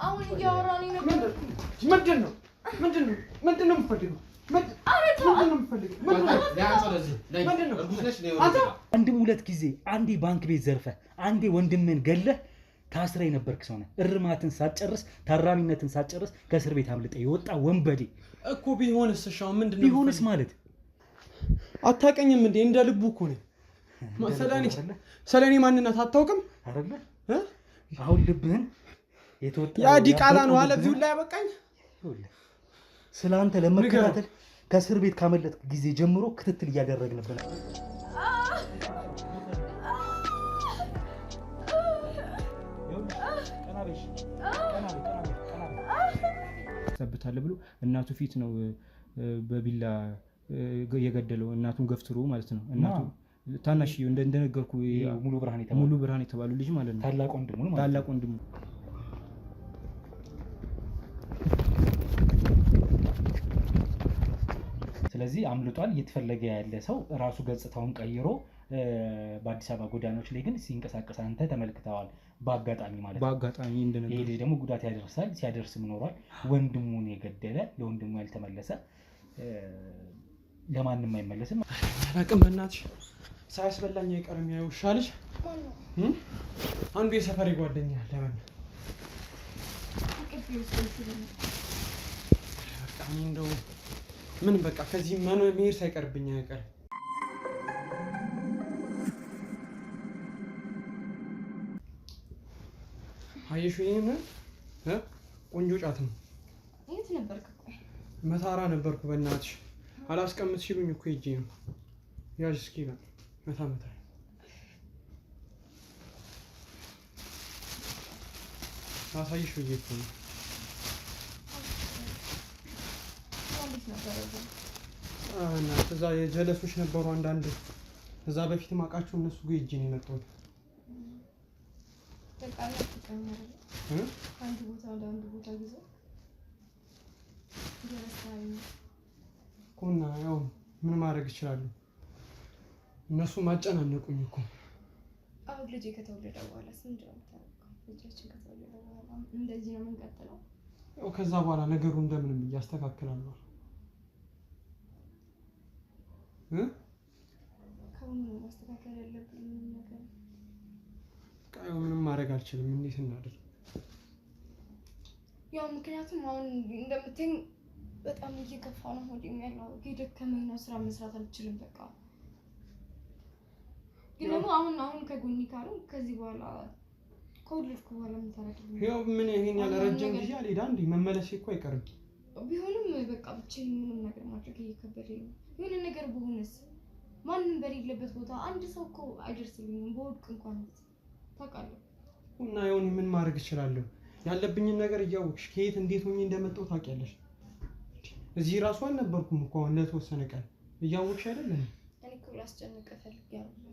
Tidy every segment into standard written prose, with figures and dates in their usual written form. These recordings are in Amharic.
አሁን እያወራን ነበር ምንድነው የምትፈልገው አንድም ሁለት ጊዜ አንዴ ባንክ ቤት ዘርፈ አንዴ ወንድምን ገለህ ታስረ የነበርክ ሰው ነህ እርማትን ሳትጨርስ ታራሚነትን ሳትጨርስ ከእስር ቤት አምልጠ የወጣ ወንበዴ እኮ ቢሆንስ ሻው ምንድነው ቢሆንስ ማለት አታቀኝም እንዴ እንደ ልቡ እኮ ነው ሰለኔ ማንነት አታውቅም አይደለ አሁን ልብህን የተወጣ ያ ዲቃላ ነው አለ ቢው ላይ ያበቃኝ ስላንተ ለመከታተል ከእስር ቤት ካመለጥክ ጊዜ ጀምሮ ክትትል እያደረግን ነበር ሰብታለ ብሎ እናቱ ፊት ነው በቢላ የገደለው እናቱን ገፍትሮ ማለት ነው እናቱ ታናሽ እንደነገርኩ ሙሉ ብርሃን የተባሉ ልጅ ማለት ነው ታላቅ ወንድሙ ስለዚህ አምልጧል እየተፈለገ ያለ ሰው ራሱ ገጽታውን ቀይሮ በአዲስ አበባ ጎዳናዎች ላይ ግን ሲንቀሳቀስ አንተ ተመልክተዋል በአጋጣሚ ማለት ነው በአጋጣሚ እንደነገርኩ ይሄ ደግሞ ጉዳት ያደርሳል ሲያደርስም ኖሯል ወንድሙን የገደለ ለወንድሙ ያልተመለሰ ለማንንም አይመለስም አላቅም በእናትሽ ሳያስበላኝ አይቀርም ያው ሻልሽ አንዱ የሰፈሬ ጓደኛ ለምን እንደው ምን በቃ ከዚህ መሄድ ሳይቀርብኝ አይቀርም አየሽ ይሄን ቆንጆ ጫት ነው የት ነበርክ መታራ ነበርኩ በእናትሽ አላስቀምጥ ሲሉኝ እኮ ሂጄ ነው ያዥ እስኪ መታ አሳይሽ ብዬ እኮ ነው እና እዛ የጀለሶች ነበሩ አንዳንድ እዛ በፊት ማቃቸው እነሱ ጋር ሂጄ ነው የመጣሁት አንድ ቦታ ወደ አንድ ቦታ ጊዜ ኮና ያው ምን ማድረግ ይችላል እነሱ ማጨናነቁኝ እኮ አሁን ልጅ ከተወለደ በኋላ ምንድነው የምታደርገው ልጃችን ከተወለደ በኋላ እንደዚህ ነው የምንቀጥለው ያው ከዛ በኋላ ነገሩ እንደምንም እያስተካክላለሁ ከሁሉ ማስተካከል ያለብን ነገር ቃዩ ምንም ማድረግ አልችልም እንዴት እናደርግ ያው ምክንያቱም አሁን እንደምትኝ በጣም እየከፋ ነው ሆዴም ያለው እየደከመኝ ነው ስራ መስራት አልችልም በቃ ግን ደግሞ አሁን ከጎኒ ካሉ ከዚህ በኋላ ከወለድኩ በኋላ ምን ታደርጊ ያው ምን ይሄን ያለ ረጅም ጊዜ አልሄዳ እንዴ መመለስ እኮ አይቀርም ቢሆንም በቃ ብቻዬን ምንም ነገር ማድረግ እየከበደኝ ነው የሆነ ነገር በሆነስ ማንንም በሌለበት ቦታ አንድ ሰው እኮ አይደርስልኝም በወድቅ እንኳን ታውቃለህ እና ይሁን ምን ማድረግ እችላለሁ ያለብኝን ነገር እያወቅሽ ከየት እንዴት ሆኜ እንደመጣሁ ታውቂያለሽ እዚህ ራሱ አልነበርኩም እኮ ለተወሰነ ቀን እያወቅሽ አይደል እኔ እኮ ላስጨንቅ ፈልጌያለሁ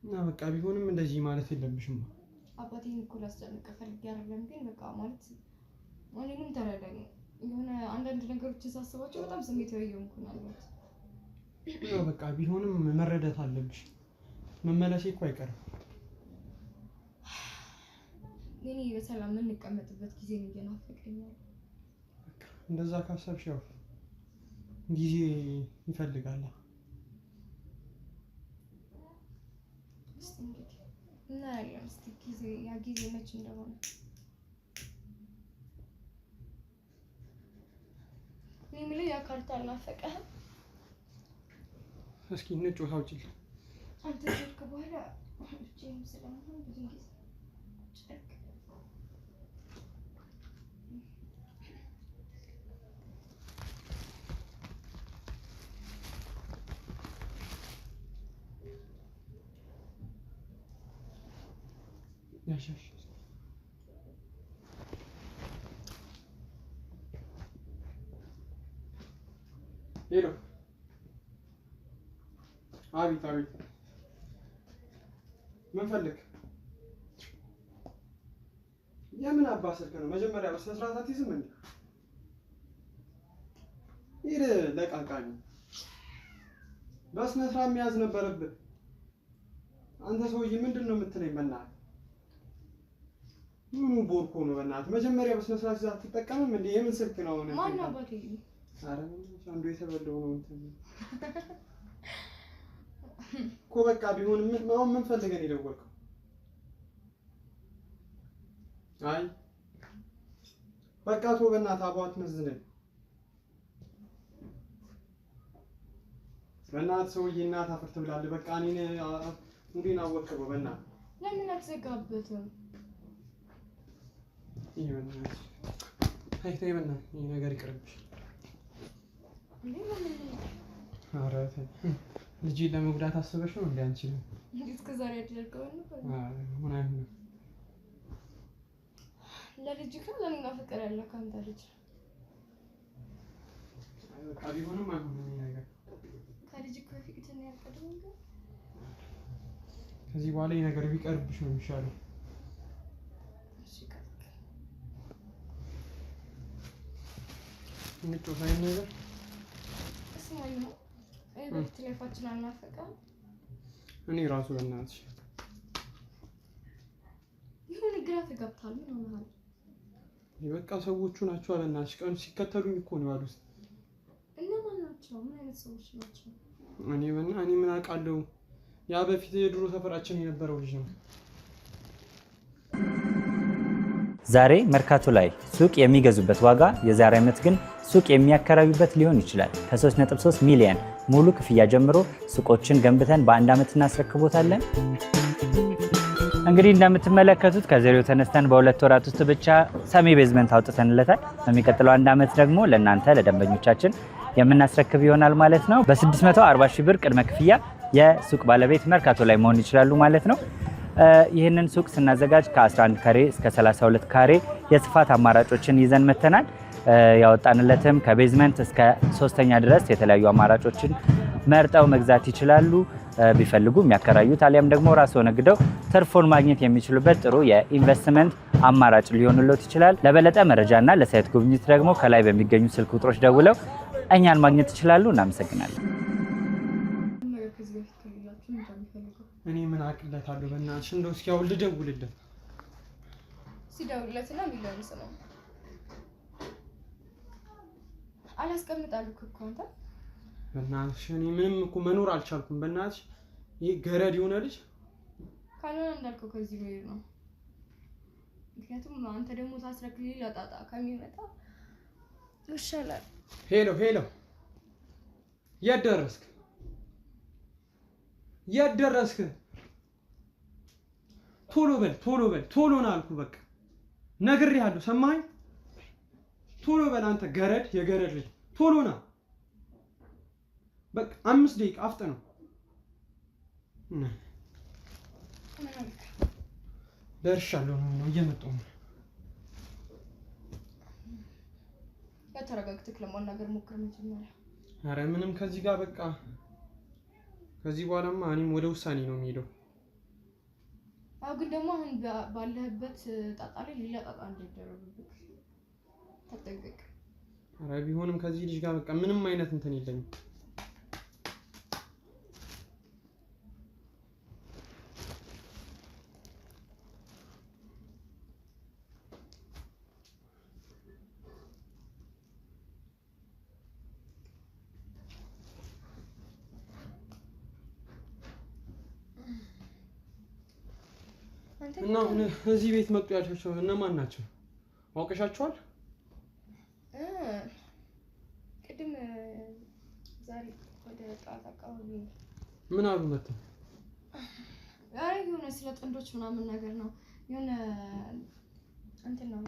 እና በቃ ቢሆንም እንደዚህ ማለት የለብሽም አባቴን እኮ ላስጨንቅ ፈልጌያለሁ ግን በቃ ማለት ምንም ተረዳኝ የሆነ አንዳንድ ነገሮችን ሳስባቸው በጣም ስሜታዊ እየሆንኩ ነው ያለሁት ያው በቃ ቢሆንም መረዳት አለብሽ መመለሴ እኮ አይቀርም እኔ በሰላም የምንቀመጥበት ጊዜ ነው እየናፈቀኝ ያለው እንደዛ ካሰብሽ ያው ጊዜ ይፈልጋል እና ያለው እስቲ ጊዜ መች እንደሆነ ምን ላይ ያካርታ አልናፈቀህ እስኪ እንጫወት አውጪኝ አንተ ሄድክ በኋላ እጄም ስለማን ብዙ ጊዜ ጨክ ያሻሽ ሄሎ አቤት ምን ፈልግ የምን አባ ስልክ ነው መጀመሪያ በስነ ስርዓት አትይዝም እንዴ ይሄ ለቃቃኝ በስነ ስርዓት መያዝ ነበረብህ አንተ ሰውዬ ምንድነው የምትለኝ በእናትህ ምኑ ቦርኮ ነው በእናትህ? መጀመሪያ በስነ ስርዓት ይዘህ አትጠቀምም እንዴ? የምን ስልክ ነው ነው? ማን አባቴ? ኧረ አንዱ የተበላው ነው እንትን እኮ በቃ ቢሆን ምን ፈልገን የደወልከው? አይ በቃ ተው በእናትህ አቧት መዝነን በእናትህ ሰውዬ እናት አፈር ትብላለህ። በቃ እኔን ሙዴን አወከበው በእናትህ። ለምን አትዘጋበትም? ይሄ በእናትህ ተይ በእናትህ ይሄ ነገር ይቅርብሽ። ኧረ ተይ ልጅ ለመጉዳት አስበሽ ነው እንዴ አንቺ? እስከ ዛሬ ያደረገው ነበር። ምን አይሆንም ለልጅ ግን ለኔና ፍቅር ያለ ካንተ ልጅ በቃ ቢሆንም አይሆንም ነገር ከልጅ ከፊት ነው ያቀደው። ከዚህ በኋላ ይሄ ነገር ቢቀርብሽ ነው የሚሻለው። እሺ ካክ እንዴት ነው ነገር እስማኝ ነው በፊት ላይፋችን አናፈቀም። እኔ ራሱ በእናትሽ ይሁን ግራ ተጋብታል። ምን ሆነሃል? በቃ ሰዎቹ ናቸው በእናትሽ ቀን ሲከተሉኝ እኮ ነው ያሉት። እነማን ናቸው? ምን አይነት ሰዎች ናቸው? እኔ ምን አውቃለሁ። ያ በፊት የድሮ ሰፈራችን የነበረው ልጅ ነው። ዛሬ መርካቶ ላይ ሱቅ የሚገዙበት ዋጋ የዛሬ ዓመት ግን ሱቅ የሚያከራዩበት ሊሆን ይችላል። ከ3.3 ሚሊዮን ሙሉ ክፍያ ጀምሮ ሱቆችን ገንብተን በአንድ ዓመት እናስረክቦታለን። እንግዲህ እንደምትመለከቱት ከዜሮ ተነስተን በሁለት ወራት ውስጥ ብቻ ሰሚ ቤዝመንት አውጥተንለታል። በሚቀጥለው አንድ ዓመት ደግሞ ለእናንተ ለደንበኞቻችን የምናስረክብ ይሆናል ማለት ነው። በ640 ሺህ ብር ቅድመ ክፍያ የሱቅ ባለቤት መርካቶ ላይ መሆን ይችላሉ ማለት ነው። ይህንን ሱቅ ስናዘጋጅ ከ11 ካሬ እስከ 32 ካሬ የስፋት አማራጮችን ይዘን መተናል። ያወጣንለትም ከቤዝመንት እስከ 3ኛ ድረስ የተለያዩ አማራጮችን መርጠው መግዛት ይችላሉ። ቢፈልጉ የሚያከራዩት አሊያም ደግሞ ራስዎ ነግደው ትርፉን ማግኘት የሚችሉበት ጥሩ የኢንቨስትመንት አማራጭ ሊሆንልዎት ይችላል። ለበለጠ መረጃና ለሳይት ጉብኝት ደግሞ ከላይ በሚገኙ ስልክ ቁጥሮች ደውለው እኛን ማግኘት ይችላሉ። እናመሰግናለን። እኔ ምን አቅለታለሁ በእናትሽ? እንደው እስኪ አሁን ልደውልለት። ሲደውልለትና ሚሊዮን ስለው አላስቀምጣለሁ እኮ አንተ በእናትሽ እኔ ምንም እኮ መኖር አልቻልኩም። በእናትሽ ይሄ ገረድ የሆነ ልጅ ካልሆነ እንዳልከው ከዚህ ወይ ነው። ምክንያቱም አንተ ደግሞ ታስረክ ሌላ ጣጣ ከሚመጣ ይሻላል። ሄሎ የት ደረስክ? ቶሎ ና አልኩ። በቃ ነግሬሃለሁ። ሰማኸኝ? ቶሎ በል አንተ ገረድ፣ የገረድ ልጅ ቶሎ ና። በቃ 5 ደቂቃ አፍጥነው። ደርሻለሁ ነው እየመጣሁ ነው። ተረጋግተህ ለማናገር ሞክር መጀመሪያ። ኧረ ምንም ከዚህ ጋር በቃ ከዚህ በኋላማ እኔም ወደ ውሳኔ ነው የሚሄደው። አዎ ግን ደግሞ አሁን ባለህበት ጣጣ ላይ ሌላ ጣጣ እንዳይደረብብህ ተጠንቀቅ። ኧረ ቢሆንም ከዚህ ልጅ ጋር በቃ ምንም አይነት እንትን የለኝም። እና እዚህ ቤት መጡ ያልሻቸው እነማን ናቸው? አውቀሻቸዋል? ቅድም ዛሬ ወደ ጣጣ አካባቢ ምን አሉ መጥተው? አይ የሆነ ስለ ጥንዶች ምናምን ነገር ነው። የሆነ እንትን ነው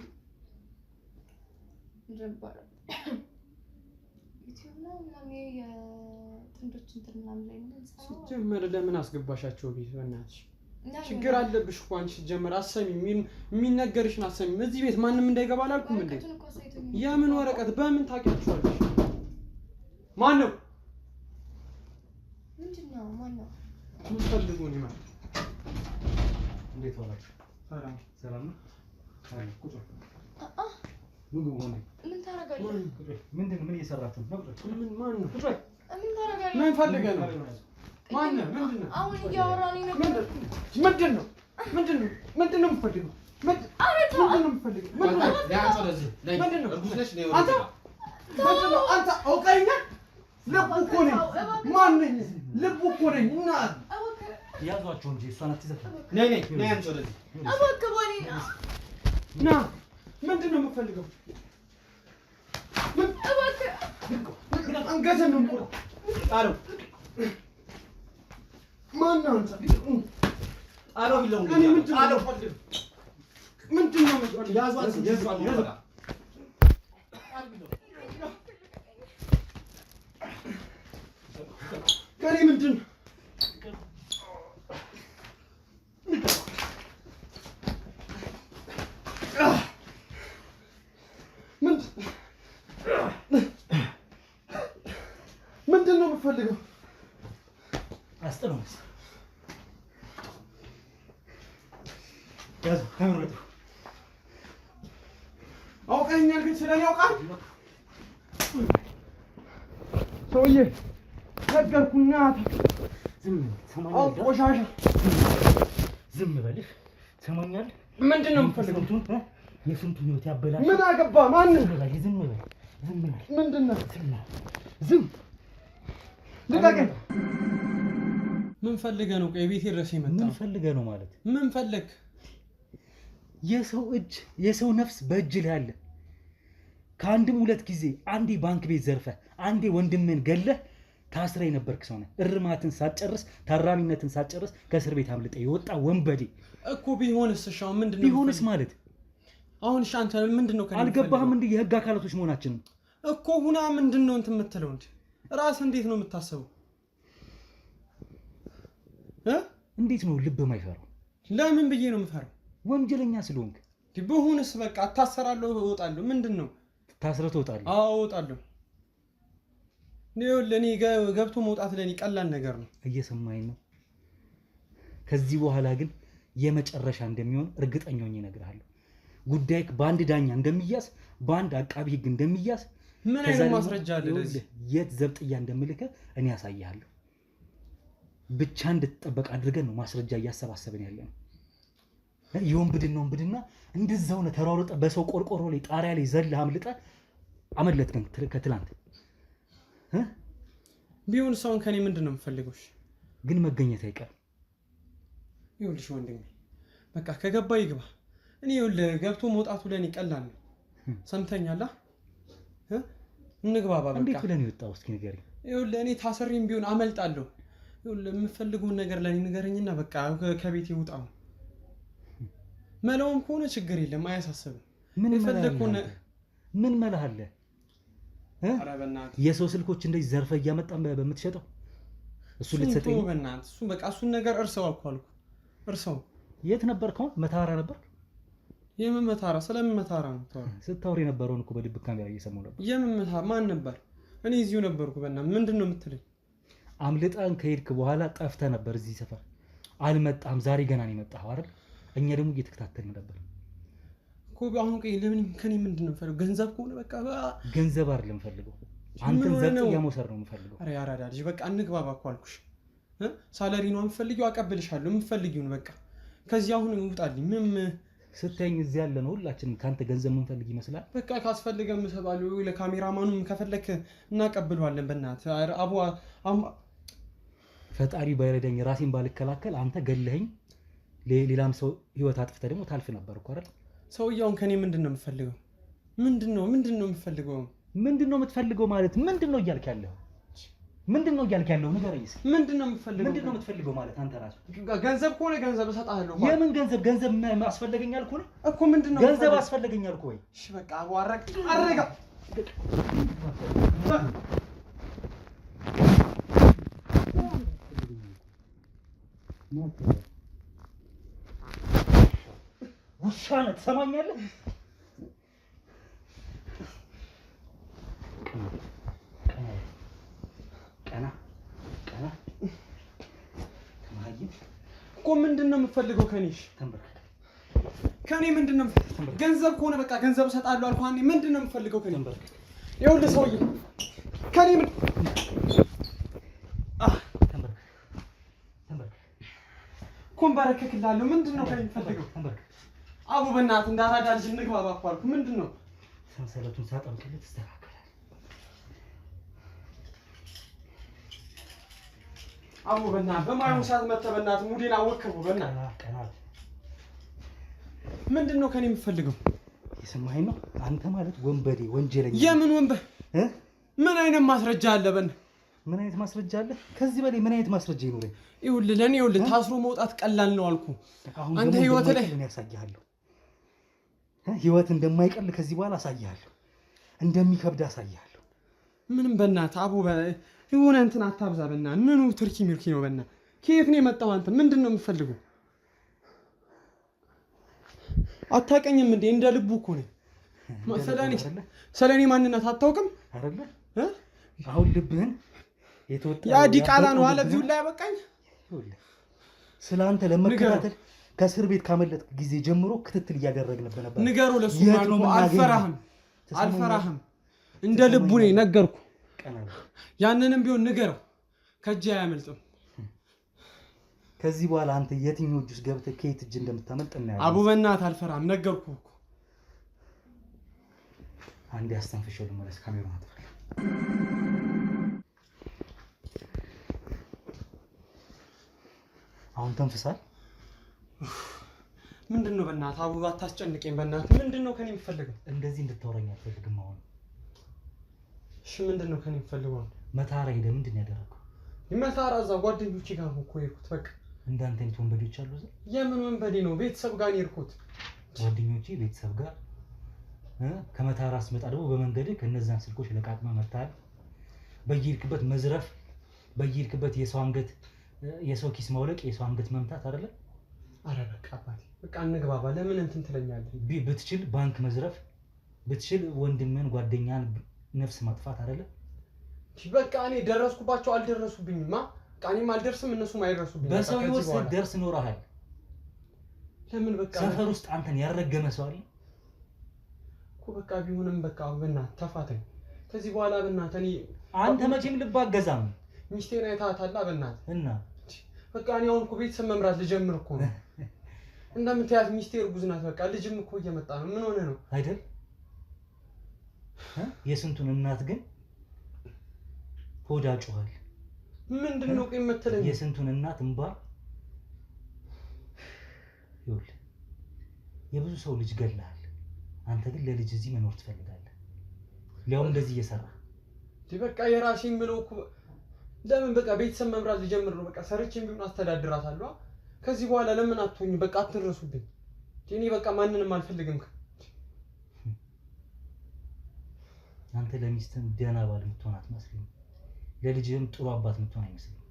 እንደባለ ዩቲዩብ ነው ምናምን የጥንዶች እንትን ምናምን ላይ ነው ሲጀመር ለምን አስገባሻቸው ቤት? በእናትሽ ችግር አለብሽ እኮ አንቺ ጀመር አሰሚም የሚነገርሽን አሰሚም። እዚህ ቤት ማንም እንዳይገባ አላልኩም እንዴ? የምን ወረቀት በምን ታውቂያቸዋለሽ? ማን ነው? ምንድነው? ማን ነው? ምን ፈልጎ ነው ማለት? እንዴት ዋላችሁ? ሰላም ነው? አይ ቁጭ ምን ታረጋለህ? ምን እየሰራችሁ ነው? ምን ማን ነው? ምን ታረጋለህ? ምን ፈልገህ ነው? ማን ነው? ምንድነው? አሁን እያወራን ነው። ምንድነው የምትፈልገው? አረ ምንድነው የምፈልገው? ምንድነው አንተ አውቀኸኛል? ልቡ እኮ ነኝ። ማን ነኝ? ልቡ እኮ ነኝ። እና ያዟቸው እንጂ እሷን አትዘፍ። ነይ አንቺ ወደዚህ ና። ምንድነው የምፈልገው? አንገትህን ነው የምቆርጠው። ጣለው። ማነው አንተ? ጣለው ቢለው እኔ ምንድነው ያዟት ከኔ ምንድን ምንድን ነው የምፈልገው? አስጥለው ያዙ ከምሩት አውቀኸኛል ግን ስለኔ ያውቃል ሰውዬ ነገርኩና ቆሻሻ ዝም በልሽ ሰማኛል። ምንድን ነው የምፈልገው? የስንቱን ህይወት ያበላሽ ምን አገባ? ማንን? ዝም በል ምንድን ነው? ዝም ልቀቀኝ። ምን ፈልገህ ነው? ቆይ ቤቴ ድረስ የመጣው ምን ፈልገህ ነው ማለት? ምን ፈለግ? የሰው እጅ የሰው ነፍስ በእጅ ላይ አለ። ከአንድም ሁለት ጊዜ አንዴ ባንክ ቤት ዘርፈህ አንዴ ወንድምህን ገለህ ታስረ የነበርክ ሰው ነህ። እርማትን ሳትጨርስ ታራሚነትን ሳትጨርስ ከእስር ቤት አምልጠ የወጣ ወንበዴ እኮ ቢሆንስ? እሺ አሁን ምንድነው ቢሆንስ ማለት አሁን እሺ አንተ ምንድነው ከኔ አልገባህም እንዴ? የህግ አካላቶች መሆናችን እኮ ሁና ምንድነው እንትን የምትለው እንዴ? ራስ እንዴት ነው የምታስበው? እንዴት ነው ልብ የማይፈራው? ለምን ብዬ ነው የምፈራው? ወንጀለኛ ስለሆንክ። ቢሆንስ በቃ አታሰራለሁ፣ እወጣለሁ። ምንድነው ታስረህ ትወጣለህ? አዎ እወጣለሁ። ለኔ ገብቶ መውጣት ለኔ ቀላል ነገር ነው። እየሰማኸኝ ነው? ከዚህ በኋላ ግን የመጨረሻ እንደሚሆን እርግጠኛ ሆኜ እነግርሃለሁ። ጉዳይክ በአንድ ዳኛ እንደሚያዝ በአንድ አቃቢ ህግ እንደሚያዝ ምን አይነት ማስረጃ አለ ለዚህ? የት ዘብጥያ እንደምልከህ እኔ ያሳያለሁ። ብቻ እንድትጠበቅ አድርገን ነው ማስረጃ እያሰባሰብን ያለነው። የወንብድና እንደዛው ነው ተሯሩጠ በሰው ቆርቆሮ ላይ ጣሪያ ላይ ዘለህ አምልጠህ አመለጥከን ከትላንት ቢሆን ሰውን ከኔ ምንድነው የምፈልገው? ግን መገኘት አይቀርም። ይኸውልሽ ወንድሜ በቃ ከገባ ይግባ። እኔ ይኸውልህ ገብቶ መውጣቱ ለኔ ቀላል ነው። ሰምተኛል? እንግባባ በቃ። እንዴት ብለን የወጣው እስኪ ንገረኝ። ይኸውልህ እኔ ታሰሪም ቢሆን አመልጣለሁ። ይኸውልህ የምፈልገውን ነገር ለኔ ንገረኝና በቃ ከቤት ይውጣው። መላውም ከሆነ ችግር የለም አያሳስብም። ምን መላህ አለ? የሰው ስልኮች እንደዚህ ዘርፈ እያመጣ በምትሸጠው እሱ ልትሰጠኝ ነው? በእናትህ እሱ በቃ እሱን ነገር እርሰው አልኩ እርሰው። የት ነበርክ? መታራ ነበር። የምን መታራ? ስለምን መታራ ነው ስታወሪ የነበረውን እኮ በድብቅ ካሜራ እየሰማሁ ነበር። የምን መታራ? ማን ነበር? እኔ እዚሁ ነበርኩ። በእናትህ ምንድን ነው የምትለኝ? አምልጠን ከሄድክ በኋላ ጠፍተህ ነበር እዚህ ሰፈር አልመጣም። ዛሬ ገና ነው የመጣኸው አይደል? እኛ ደግሞ እየተከታተልን ነበር እኮ። አሁን ቆይ ለምን ከኔ ምንድን ነው የምፈልገው? ገንዘብ ከሆነ በቃ ገንዘብ አይደለም የምፈልገው፣ አንተን ዘብጥያ መውሰድ ነው የምፈልገው። ኧረ ያራዳ ልጅ በቃ እንግባባ እኮ አልኩሽ። ሳላሪ ነው የምፈልጊው፣ አቀብልሻለሁ። የምፈልጊውን በቃ ከዚህ አሁን ይውጣልኝ። ምንም ስትይኝ እዚህ ያለ ነው ሁላችንም ካንተ ገንዘብ የምንፈልግ ይመስላል። በቃ ካስፈልገ እሰጣለሁ፣ ለካሜራማኑም ከፈለክ እናቀብለዋለን። በእናትህ አቡ ፈጣሪ ባይረዳኝ ራሴን ባልከላከል አንተ ገለኸኝ ሌላም ሰው ህይወት አጥፍተህ ደግሞ ታልፍ ነበር እኮ አይደል? ሰውዬውን ከኔ ምንድነው የምፈልገው? ምንድነው የምፈልገው? ምንድነው የምትፈልገው ማለት ምንድነው እያልክ ያለው? ምንድነው እያልክ ያለው? ንገረኝ እስኪ። ምንድነው የምፈልገው? ምንድነው የምትፈልገው ማለት አንተ ራስህ? ገንዘብ ከሆነ ገንዘብ እሰጥሃለሁ። የምን ገንዘብ? ገንዘብ አስፈልገኛል እኮ ነው እኮ። ምንድነው ገንዘብ አስፈልገኛል እኮ ወይ? እሺ በቃ አረጋ ውሻ ነህ፣ ትሰማኛለህ? ቀና እኮ ምንድነው የምፈልገው ከኔሽ? ከኔ ምንድነው? ገንዘብ ከሆነ በቃ ገንዘብ እሰጣለሁ አልኩህ። አንዴ ምንድነው የምፈልገው ከኔ? ይኸውልህ ሰውዬ ከኔ ምን ኮንበረከክልሃለሁ። ምንድነው ከኔ የምፈልገው? አቡ በእናትህ እንዳራዳ ልጅ እንግባባ እኮ አልኩህ። ምንድን ነው ሰንሰለቱን ሳጠምቅልህ ትስተካከላለህ። አቡ በእናትህ በማይሆን ሰዓት መተህ በእናትህ ሙዴን አወከው። በእናትህ ቀናት ምንድን ነው ከኔ የምትፈልገው? የሰማኸኝ ነው? አንተ ማለት ወንበዴ ወንጀለኛ። የምን ወንበዴ? ምን አይነት ማስረጃ አለ? ምን አይነት ማስረጃ አለ? ከዚህ በላይ ምን አይነት ማስረጃ ይኖረኝ? ይኸውልህ ታስሮ መውጣት ቀላል ነው አልኩህ። አንተ ህይወት ላይ ያሳያለሁ። ህይወት እንደማይቀል ከዚህ በኋላ አሳያለሁ። እንደሚከብድ አሳያለሁ። ምንም በእናትህ አቡ የሆነ እንትን አታብዛ በእናትህ። ምኑ ትርኪ ሚርኪ ነው በእናትህ? ከየት ነው የመጣው? አንተ ምንድን ነው የምትፈልገው? አታውቀኝም እንዴ? እንደ ልቡ እኮ ነኝ። ስለኔ ማንነት አታውቅም አይደለ? አሁን ልብህን የተወጣ ያ ዲቃላ ነው አለ ቢው ላይ ያበቃኝ። ስለአንተ ለመከታተል ከእስር ቤት ካመለጥክ ጊዜ ጀምሮ ክትትል እያደረግንበት ነበር። ንገረው ለሱ ማለት አልፈራህም። እንደ ልቡ ነኝ ነገርኩ። ያንንም ቢሆን ንገረው፣ ከእጅ አያመልጥም። ከዚህ በኋላ አንተ የትኛው እጅ ውስጥ ገብተህ ከየት እጅ እንደምታመልጥ እናያለን። አቡ በእናትህ አልፈራህም፣ ነገርኩህ እኮ። አንዴ አስተንፍሼው ልመለስ። ካሜራውን አጥፋለሁ። አሁን ተንፍሳል። ምንድን ነው በእናትህ አቡ አታስጨንቀኝ በእናትህ። ምንድን ነው ከኔ የምትፈልገው? እንደዚህ እንድታወራኝ አልፈልግም አሁን። እሺ ምንድን ነው ከኔ የምትፈልገው? መታራ ሄደህ ምንድን ነው ያደረገው? መታራ እዛ ጓደኞቼ ጋር እኮ የሄድኩት። በቃ እንዳንተ አይነት ወንበዴዎች አሉ እዛ? የምን ወንበዴ ነው? ቤተሰብ ጋር ነው የሄድኩት። ጓደኞቼ ቤተሰብ ጋር ከመታራ ስመጣ ደግሞ በመንገድ ከነዛን ስልኮች ለቃቅመህ መታል። በየሄድክበት መዝረፍ፣ በየሄድክበት የሰው አንገት የሰው ኪስ ማውለቅ፣ የሰው አንገት መምታት አይደለ? አረ በቃ አባቴ በቃ እንግባባ። ለምን እንትን ትለኛለህ? ብትችል ባንክ መዝረፍ፣ ብትችል ወንድምህን ጓደኛን ነፍስ ማጥፋት አይደለ? በቃ እኔ ደረስኩባቸው አልደረሱብኝማ። በቃ እኔም አልደርስም እነሱም አይደርሱብኝ። በሰው ህይወት ደርስ ኖረሃል። ለምን በቃ ሰፈር ውስጥ አንተን ያረገመ ሰው አለ እኮ። በቃ ቢሆንም በቃ በእናትህ ተፋተኝ ከዚህ በኋላ በእናትህ። እኔ አንተ መቼም ልብ አገዛም። ሚስቴን አይተሃታል በእናትህ። እና በቃ እኔ አሁን እኮ ቤተሰብ መምራት ልጀምር እኮ ነው። እንደምታያት ሚስቴ እርጉዝ ናት። በቃ ልጅም እኮ እየመጣ ነው። ምን ሆነ ነው አይደል? የስንቱን እናት ግን ሆዳ ጮሃል። ምንድን ነው ቆይ የምትለኝ? የስንቱን እናት እንባ። ይኸውልህ የብዙ ሰው ልጅ ገለሃል። አንተ ግን ለልጅ እዚህ መኖር ትፈልጋለህ። ሊያውም እንደዚህ እየሰራ በቃ የራሴን ብለው እኮ ለምን በቃ ቤተሰብ መምራት ልጀምር ነው። በቃ ሰርቼም ቢሆን አስተዳድራታለሁ። ከዚህ በኋላ ለምን አትሆኝ? በቃ አትረሱብኝ። እኔ በቃ ማንንም አልፈልግም። አንተ ለሚስትም ደህና ባል የምትሆን አትመስልም። ለልጅህም ጥሩ አባት የምትሆን አይመስልም።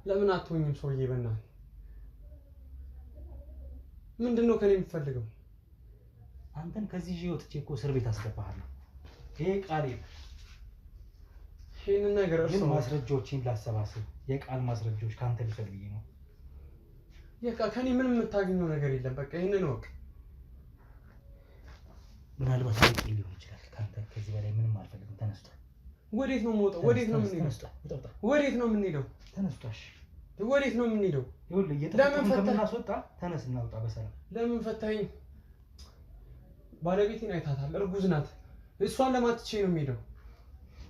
ለምን አትሆኝም? ሰውዬ በእናትህ ምንድን ነው ከኔ የምትፈልገው? አንተን ከዚህ ይዤ ወጥቼ እኮ እስር ቤት አስገባሃለሁ። ይሄ ቃሌ ይሄንን ነገር ግን ማስረጃዎችን ላሰባስብ፣ የቃል ማስረጃዎች ካንተ ልፈልግ ብዬ ነው። በቃ ከኔ ምንም የምታገኘው ነገር የለም። በቃ ይሄንን ወቅ ምናልባት ልክ ሊሆን ይችላል። ካንተ ከዚህ በላይ ምንም አልፈልግም። ተነስቷል። ወዴት ነው የምወጣው? ወዴት ነው የምንሄደው? ወዴት ነው የምንሄደው? ተነስቷሽ። ወዴት ነው የምንሄደው? ይኸውልህ እየተፈተን ከምናስወጣ ተነስ እናውጣ በሰላም። ለምን ፈታኝ? ባለቤቴን አይታታል፣ እርጉዝ ናት። እሷን ለማትቼ ነው የምሄደው።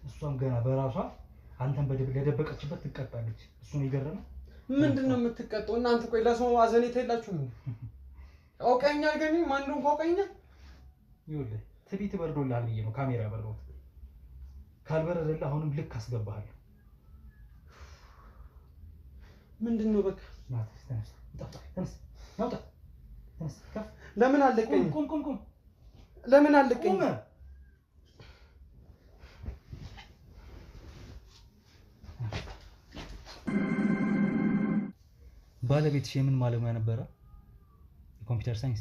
እሷም ገና በራሷ አንተን ለደበቀችበት ትቀጣለች። እሱን ይገርም። ምንድን ነው የምትቀጣው? እናንተ ቆይ ለሰው አዘኔታ የላችሁም? አውቀኛል ግን ማን እንደሆንኩ አውቀኛል። ይኸውልህ ትዕቢት በርዶልሃል ብዬ ነው ካሜራ ያበራሁት። ካልበረደልህ አሁንም ልክ አስገባሃለሁ። ምንድን ነው በቃ ተነስ፣ ናውጣ፣ ተነስ። ለምን አለቀኝ? ቁም። ለምን አለቀኝ? ባለቤትሽ የምን ባለሙያ ነበረ? የኮምፒውተር ሳይንስ።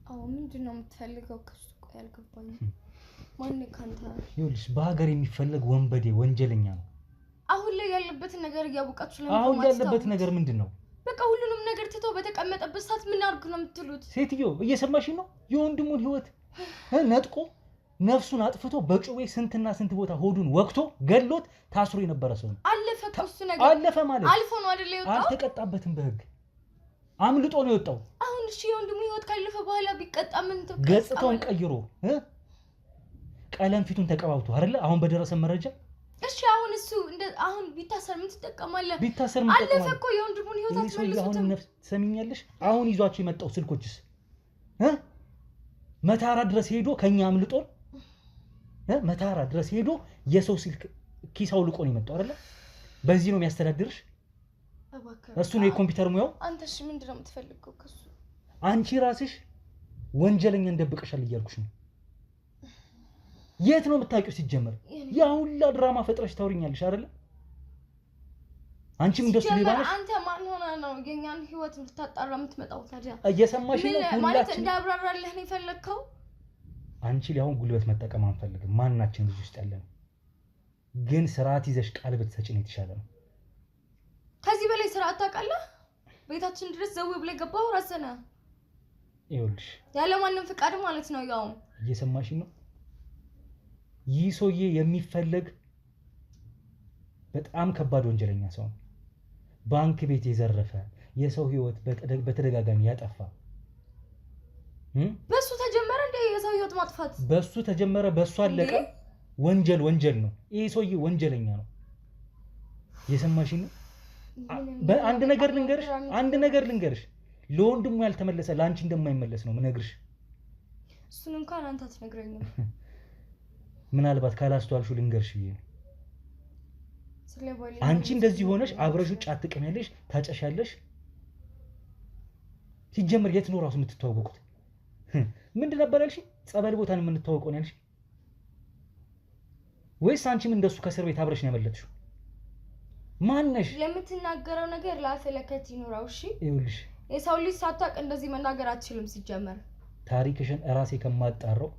አዎ። ምንድን ነው የምትፈልገው ከሱ? ቆይ አልገባኝም። ማን ካንተ? ይኸውልሽ በሀገር የሚፈለግ ወንበዴ ወንጀለኛ ነው። አሁን ላይ ያለበትን ነገር እያወቃችሁ ለምን? አሁን ያለበት ነገር ምንድን ነው? በቃ ሁሉንም ነገር ትቶ በተቀመጠበት ሰዓት ምን አድርግ ነው የምትሉት? ሴትዮ እየሰማሽ ነው? የወንድሙን ህይወት ነጥቆ ነፍሱን አጥፍቶ በጩቤ ስንትና ስንት ቦታ ሆዱን ወቅቶ ገሎት ታስሮ የነበረ ሰው ነው። አለፈ እኮ እሱ ነገር። አለፈ ማለት አልፎ ነው አይደል የወጣው? አልተቀጣበትም በህግ። አምልጦ ነው የወጣው። አሁን እሺ ወንድሙ ህይወት ካለፈ በኋላ ቢቀጣ ምን ተቀጣ? ገጽታውን ቀይሮ ቀለም ፊቱን ተቀባብቶ አይደለ? አሁን በደረሰ መረጃ እሺ አሁን እሱ አሁን ቢታሰር ምን ትጠቀማለህ? ቢታሰር ምን ትጠቀማለህ? አለፈ እኮ የወንድሙን ህይወት አትመልሱትም። አሁን ነፍስ ትሰሚኛለሽ? አሁን ይዟቸው የመጣው ስልኮችስ መታራ ድረስ ሄዶ ከኛ አምልጦ መታራ ድረስ ሄዶ የሰው ስልክ ኪሳው ልቆ ነው የመጣው አይደለ? በዚህ ነው የሚያስተዳድርሽ? እሱ ነው የኮምፒውተር ሙያው። አንተ እሺ ምንድነው የምትፈልገው ከሱ? አንቺ ራስሽ ወንጀለኛ እንደብቀሻል እያልኩሽ ነው። የት ነው የምታውቂው ሲጀመር? ያ ሁላ ድራማ ፈጥረሽ ታውሪኛለሽ አይደለ? አንቺም እንደሱ ሊባነሽ። አንተ ማን ሆነ ነው የኛን ህይወት ልታጣራ የምትመጣው ታዲያ? እየሰማሽ ነው? ማለት እንዳብራራለህ ነው የፈለግከው? አንቺ ሊያውን ጉልበት መጠቀም አንፈልግም። ማንናችን ልጅ ውስጥ ያለን ግን ስርዓት ይዘሽ ቃል ብትሰጪን የተሻለ ነው። ከዚህ በላይ ስርዓት ታውቃለህ? ቤታችን ድረስ ዘው ብለህ ገባው ራስህ ነህ። ይኸውልሽ ያለ ማንም ፍቃድ ማለት ነው። ያው እየሰማሽ ነው? ይህ ሰውዬ የሚፈለግ በጣም ከባድ ወንጀለኛ ሰው ነው። ባንክ ቤት የዘረፈ የሰው ህይወት በተደጋጋሚ ያጠፋ በሱ ተጀመረ እንደ የሰው ህይወት ማጥፋት በሱ ተጀመረ፣ በሱ አለቀ። ወንጀል ነው። ይሄ ሰውዬ ወንጀለኛ ነው። እየሰማሽ ነው? አንድ ነገር ልንገርሽ፣ ለወንድሙ ያልተመለሰ ለአንቺ እንደማይመለስ ነው ምነግርሽ። እሱን እንኳን አንተ አትነግረኝም። ምናልባት ካላስተዋልሽው ልንገርሽ ብዬ ነው። አንቺ እንደዚህ ሆነሽ አብረሹ ጫት ትቀሚያለሽ፣ ታጨሻለሽ። ሲጀምር የት ነው ራሱ የምትተዋወቁት? ምንድን ነበር ያልሽ? ጸበል ቦታ ነው የምንተዋወቀው ያልሽ? ወይስ አንቺም እንደሱ ከእስር ቤት አብረሽ ነው ያመለጥሽው? ማነሽ? ለምትናገረው ነገር ላፈለከት ይኖራው። እሺ ይኸውልሽ የሰው ልጅ ሳታውቅ እንደዚህ መናገር አትችልም። ሲጀመር ታሪክሽን እራሴ ከማጣራው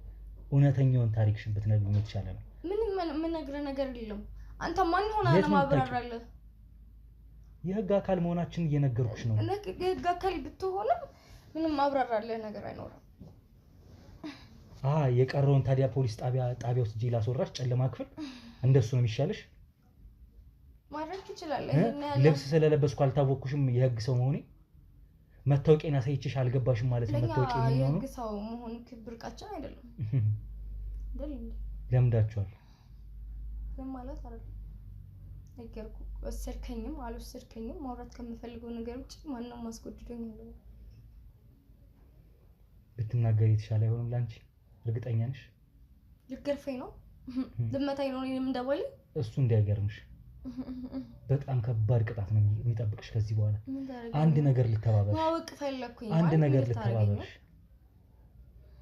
እውነተኛውን ታሪክሽን ብትነግሪኝ የተሻለ ነው። ምን ነግረህ ነገር የለም። አንተ ማን ሆነ ለማብራራለህ? የህግ አካል መሆናችን እየነገርኩሽ ነው። የህግ አካል ብትሆንም ምንም ማብራራለህ ነገር አይኖርም። የቀረውን ታዲያ ፖሊስ ጣቢያ ውስጥ ጂላ ላስወራሽ ጨለማ ክፍል እንደሱ ነው የሚሻልሽ። ማድረግ ትችላለህ። ልብስ ስለለበስኩ አልታወቅኩሽም የህግ ሰው መሆኔ። መታወቂያን አሳይቼሽ አልገባሽም ማለት ነው። መታወቂያ ምን ነው? የህግ ሰው መሆን ክብርቃችን አይደለም። ለምዳችኋል። ማለት አይደለም። ነገርኩህ። ወሰድከኝም አልወሰድከኝም ማውራት ከምፈልገው ነገር ውጭ ማንንም ማስቆድዶኝ ነው። ብትናገሪ የተሻለ አይሆንም ላንቺ? እርግጠኛ ነሽ? ልትገርፈኝ ነው? ልትመታኝ ነው? እኔም እንደባለ እሱ እንዳይገርምሽ በጣም ከባድ ቅጣት ነው የሚጠብቅሽ ከዚህ በኋላ። አንድ ነገር ልተባበርሽ። ማወቅ ፈለኩኝ። አንድ ነገር ልተባበርሽ።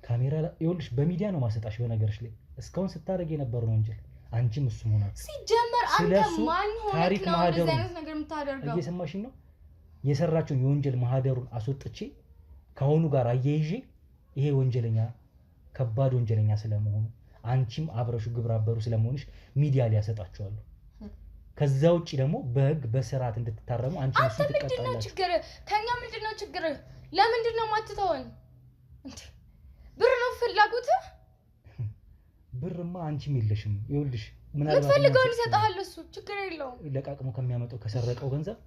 ካሜራ ይኸውልሽ በሚዲያ ነው ማሰጣሽ። በነገርሽ ላይ እስካሁን ስታደርግ የነበረው ወንጀል አንቺም እሱም ሆናችሁ ሲጀመር አንተ ማን ሆነህ ነው እንደዚህ አይነት ነገር የምታደርገው? እየሰማሽኝ ነው? የሰራችውን የወንጀል ማህደሩን አስወጥቼ ከአሁኑ ጋር አያይዤ ይሄ ወንጀለኛ ከባድ ወንጀለኛ ስለመሆኑ አንቺም አብረሹ ግብረ አበሩ ስለመሆንሽ ሚዲያ ላይ ያሰጣችኋለሁ። ከዛ ውጪ ደግሞ በህግ በስርዓት እንድትታረሙ አንቺ እሱ ትቀጣላችሁ። ምንድነው ችግር? ከኛ ምንድነው ችግር? ለምንድነው ማትተውን? ብር ነው ፍላጎትህ? ብርማ አንቺም የለሽም። ይኸውልሽ ምናልባት የምትፈልገውን ይሰጣል እሱ፣ ችግር የለውም። ለቃቅሞ ከሚያመጣው ከሰረቀው ገንዘብ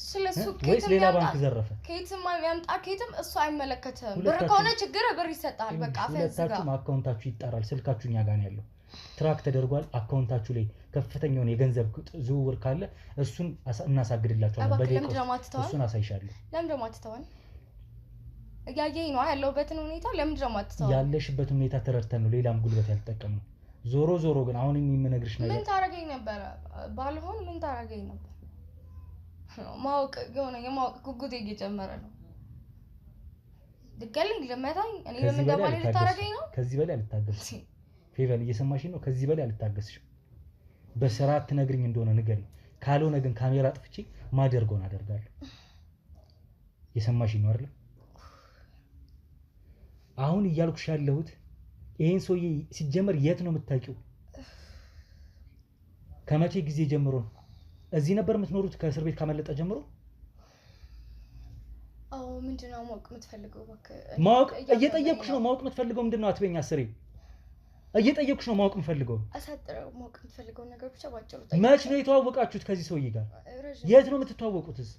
ስለሱ ወይስ ሌላ ባንክ ዘረፈ? ከየትም ያምጣ ከየትም እሱ አይመለከትም። ብር ከሆነ ችግር ብር ይሰጣል። በቃ ሁለታችሁም አካውንታችሁ ይጣራል። ስልካችሁ እኛ ጋር ነው ያለው፣ ትራክ ተደርጓል። አካውንታችሁ ላይ ከፍተኛውን የገንዘብ ዝውውር ካለ እሱን እናሳግድላችኋለን። በደቂቃ እሱን አሳይሻለሁ። ለምን ደግሞ አትተወን? እያየኝ ነው ያለሁበትን ሁኔታ። ለምን ደግሞ አትተወን? ያለሽበትን ሁኔታ ተረድተን ነው፣ ሌላም ጉልበት ያልተጠቀምነው። ዞሮ ግን አሁን የምነግርሽ ነገር ምን ታረገኝ ነበር? ባልሆን ምን ታረገኝ ነበር? ማወቅ የሆነ የማወቅ ጉጉቴ እየጨመረ ነው። ልገለኝ፣ ልመታኝ፣ እኔ ለምን ደባሌ ልታረገኝ ነው? ከዚህ በላይ አልታገስሽ። ፌቨን እየሰማሽ ነው? ከዚህ በላይ አልታገስሽም። በስርዓት ትነግሪኝ እንደሆነ ንገሪኝ። ካልሆነ ግን ካሜራ አጥፍቼ ማደርገውን አደርጋለሁ። እየሰማሽ ነው አይደል? አሁን እያልኩሽ ያለሁት ይሄን ሰውዬ ሲጀመር የት ነው የምታውቂው? ከመቼ ጊዜ ጀምሮ ነው? እዚህ ነበር የምትኖሩት ከእስር ቤት ካመለጠ ጀምሮ? አዎ። ምንድነው ማወቅ የምትፈልገው? ማወቅ እየጠየቅኩሽ ነው። ማወቅ የምትፈልገው ምንድነው? አትበኛ አስሬ እየጠየቅኩሽ ነው። ማወቅ የምፈልገው አሳጥረው ማወቅ የምትፈልገው ነገር ብቻ ባጭሩ። መች ነው የተዋወቃችሁት ከዚህ ሰውዬ ጋር? የት ነው የምትተዋወቁትስ?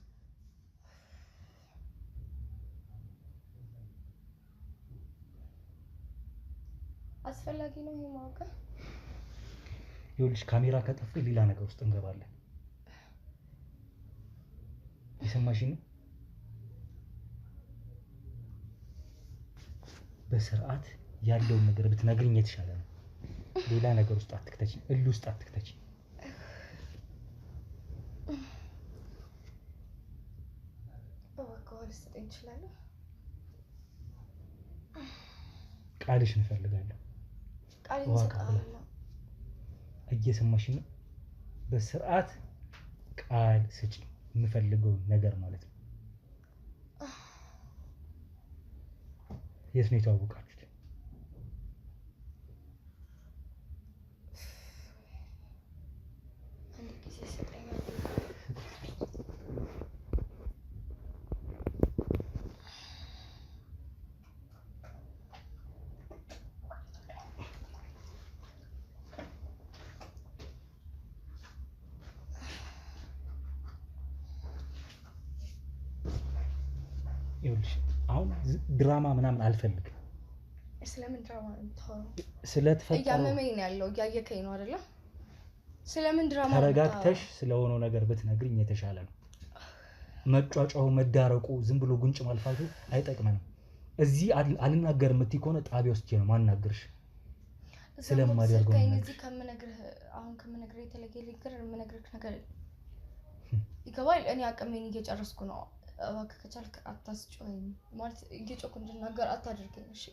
አስፈላጊ ነው ይሄ ማወቅ። ይኸውልሽ ካሜራ ከጠፋ ሌላ ነገር ውስጥ እንገባለን። የሰማሽኝ ነው? በስርዓት ያለውን ነገር ብትነግሪኝ የተሻለ ነው። ሌላ ነገር ውስጥ አትክተቺ፣ እልህ ውስጥ አትክተቺ። ልትሰጠኝ ትችላለህ? ቃልሽን እፈልጋለሁ። ቃሌን እሰጥሃለሁ። እየሰማሽኝ ነው? በስርዓት ቃል ስጪ፣ የምፈልገው ነገር ማለት ነው። የት ነው የተዋወቃችሁት? ይኸውልሽ አሁን ድራማ ምናምን አልፈልግም። ስለምን ድራማ ነው የምታወራው? ስለተፈጠረው እያመመኝ ነው ያለው። እያየከኝ ነው አይደለ? ስለምን ድራማ ነው? ተረጋግተሽ ስለሆነው ነገር ብትነግሪኝ የተሻለ ነው። መጫጫው መዳረቁ ዝም ብሎ ጉንጭ ማልፋቱ አይጠቅመንም። እዚህ አልናገርም የምትይ ከሆነ ጣቢያ ውስጥ ነው ማናገርሽ። ስለማደርገው ነው እዚህ ከምነግርህ የተለየ ነገር የምነግርህ ነገር ይገባል። እኔ አቅሜን እየጨረስኩ ነው። እባክህ ከቻልክ አታስጮኸኝ። ማለት እየጮኩ እንድናገር አታድርገኝ እሺ?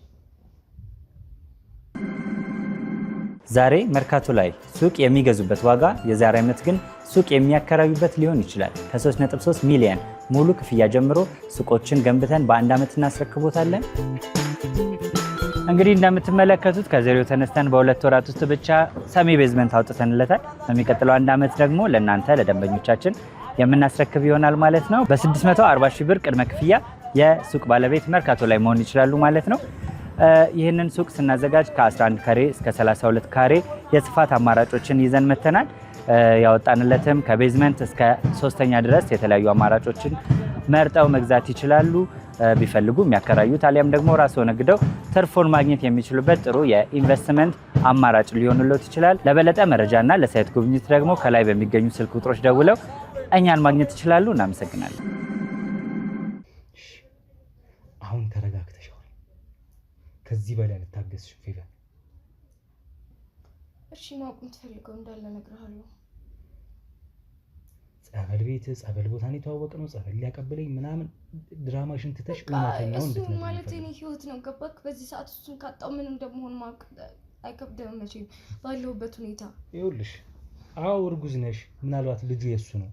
ዛሬ መርካቶ ላይ ሱቅ የሚገዙበት ዋጋ የዛሬ ዓመት ግን ሱቅ የሚያከራዩበት ሊሆን ይችላል። ከ3.3 ሚሊዮን ሙሉ ክፍያ ጀምሮ ሱቆችን ገንብተን በአንድ ዓመት እናስረክቦታለን። እንግዲህ እንደምትመለከቱት ከዜሮ ተነስተን በ2 ወራት ውስጥ ብቻ ሰሚ ቤዝመንት አውጥተንለታል። በሚቀጥለው አንድ ዓመት ደግሞ ለእናንተ ለደንበኞቻችን የምናስረክብ ይሆናል ማለት ነው። በ640 ሺህ ብር ቅድመ ክፍያ የሱቅ ባለቤት መርካቶ ላይ መሆን ይችላሉ ማለት ነው። ይህንን ሱቅ ስናዘጋጅ ከ11 ካሬ እስከ 32 ካሬ የስፋት አማራጮችን ይዘን መተናል። ያወጣንለትም ከቤዝመንት እስከ 3ኛ ድረስ የተለያዩ አማራጮችን መርጠው መግዛት ይችላሉ። ቢፈልጉ የሚያከራዩት አሊያም ደግሞ ራስዎ ነግደው ትርፉን ማግኘት የሚችሉበት ጥሩ የኢንቨስትመንት አማራጭ ሊሆንልዎት ይችላል። ለበለጠ መረጃና ለሳይት ጉብኝት ደግሞ ከላይ በሚገኙ ስልክ ቁጥሮች ደውለው እኛን ማግኘት ይችላሉ። እናመሰግናለን። አሁን ተረጋግተሻል። ከዚህ በላይ ልታገስሽ ፌቨር። እሺ ማወቅ የምትፈልገው እንዳለ እነግርሃለሁ። ጸበል ቤት ጸበል ቦታ ነው የተዋወቅነው። ጸበል ሊያቀብለኝ ምናምን ድራማሽን ትተሽ እውነተኛው እንድትነግሪኝ እሱ ማለት የኔ ህይወት ነው። ገባክ? በዚህ ሰዓት እሱን ካጣው ምን እንደምሆን ማወቅ አይከብድም መቼም ባለሁበት ሁኔታ። ይኸውልሽ አዎ እርጉዝ ነሽ። ምናልባት ልጁ የሱ ነው።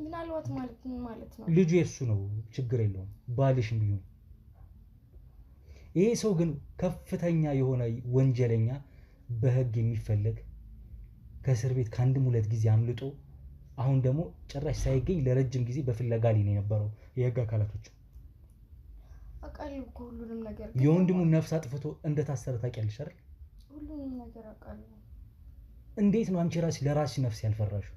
ምናልባት ማለት ምን ማለት ነው? ልጁ የሱ ነው፣ ችግር የለውም። ባልሽም ቢሆን ይሄ ሰው ግን ከፍተኛ የሆነ ወንጀለኛ፣ በህግ የሚፈለግ ከእስር ቤት ከአንድም 2 ጊዜ አምልጦ አሁን ደግሞ ጭራሽ ሳይገኝ ለረጅም ጊዜ በፍለጋ ላይ ነው የነበረው የህግ አካላቶች። አውቃለሁ እኮ ሁሉንም ነገር። የወንድሙን ነፍስ አጥፍቶ እንደታሰረ ታውቂያለሽ አይደል? ሁሉንም ነገር አውቃለሁ። እንዴት ነው አንቺ ራስሽ ለራስሽ ነፍስ ያልፈራሽው?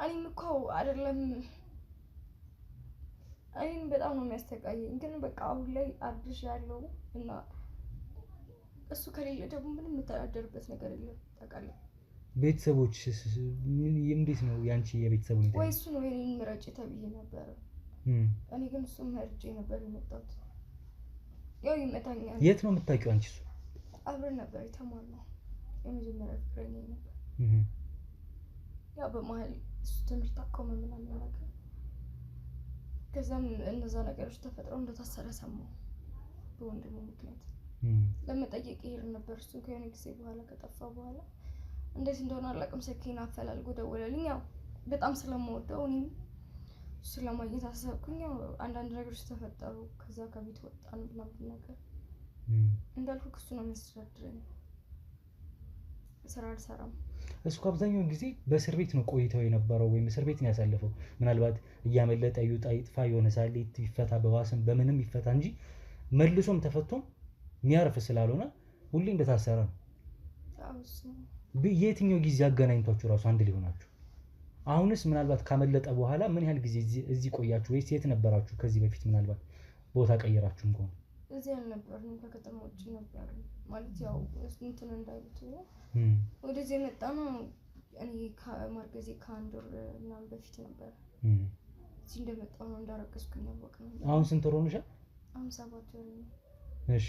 እኔም እኮ አይደለም እኔም በጣም ነው የሚያስተቃየኝ። ግን በቃ አሁን ላይ አዲስ ያለው እና እሱ ከሌለ ደግሞ ምንም የምተዳደርበት ነገር የለም። ታውቃለህ። ቤተሰቦች እንዴት ነው ያንቺ የቤተሰብ ሁኔታ? ወይ እሱ ነው የኔን ምረጭ ተብዬ ነበር። እኔ ግን እሱ መርጬ ነበር የመጣሁት። ያው ይመታኛል። የት ነው የምታውቂው አንቺ? እሱ አብረን ነበር የተማርነው። የመጀመሪያ ፍቅረኛ ነበር። ያው በመሀል እሱ ትምህርት አቆመ ምናምን ነገር። ከዛም እነዛ ነገሮች ተፈጥረው እንደታሰረ ሰማሁ በወንድሙ ምክንያት። ለመጠየቅ ይሄድ ነበር እሱ ከሆነ ጊዜ በኋላ ከጠፋ በኋላ እንዴት እንደሆነ አላውቅም። ስልኬን አፈላልጎ ደወለልኝ። ያው በጣም ስለምወደው እኔም እሱን ለማግኘት አሰብኩኝ። ያው አንዳንድ ነገሮች ተፈጠሩ። ከዛ ከቤት ወጣን ምናምን ነገር። እንዳልኩ እሱ ነው የሚያስተዳድረኝ። ስራ አልሰራም። እሱ አብዛኛውን ጊዜ በእስር ቤት ነው ቆይተው የነበረው፣ ወይም እስር ቤት ነው ያሳለፈው። ምናልባት እያመለጠ ይውጣ ይጥፋ የሆነ ሳሌት ይፈታ በዋስም በምንም ይፈታ እንጂ መልሶም ተፈቶም የሚያርፍ ስላልሆነ ሁሌ እንደታሰረ ነው። የትኛው ጊዜ አገናኝቷችሁ ራሱ አንድ ሊሆናችሁ? አሁንስ ምናልባት ካመለጠ በኋላ ምን ያህል ጊዜ እዚህ ቆያችሁ? ወይስ የት ነበራችሁ ከዚህ በፊት? ምናልባት ቦታ ቀየራችሁም ከሆነ እዚህ አልነበርንም፣ ከከተማ ውጭ ነበር። ማለት ያው እንትን እንዳይሉት ወደዚህ የመጣ ነው። እኔ ከማርገዜ ከአንድ ወር ምናምን በፊት ነበር እዚህ እንደመጣሁ ነው እንዳረገዝኩኝ ያወቅነው። አሁን ስንት ወር ሆነሻል? አሁን 7 ወር ነው። እሺ።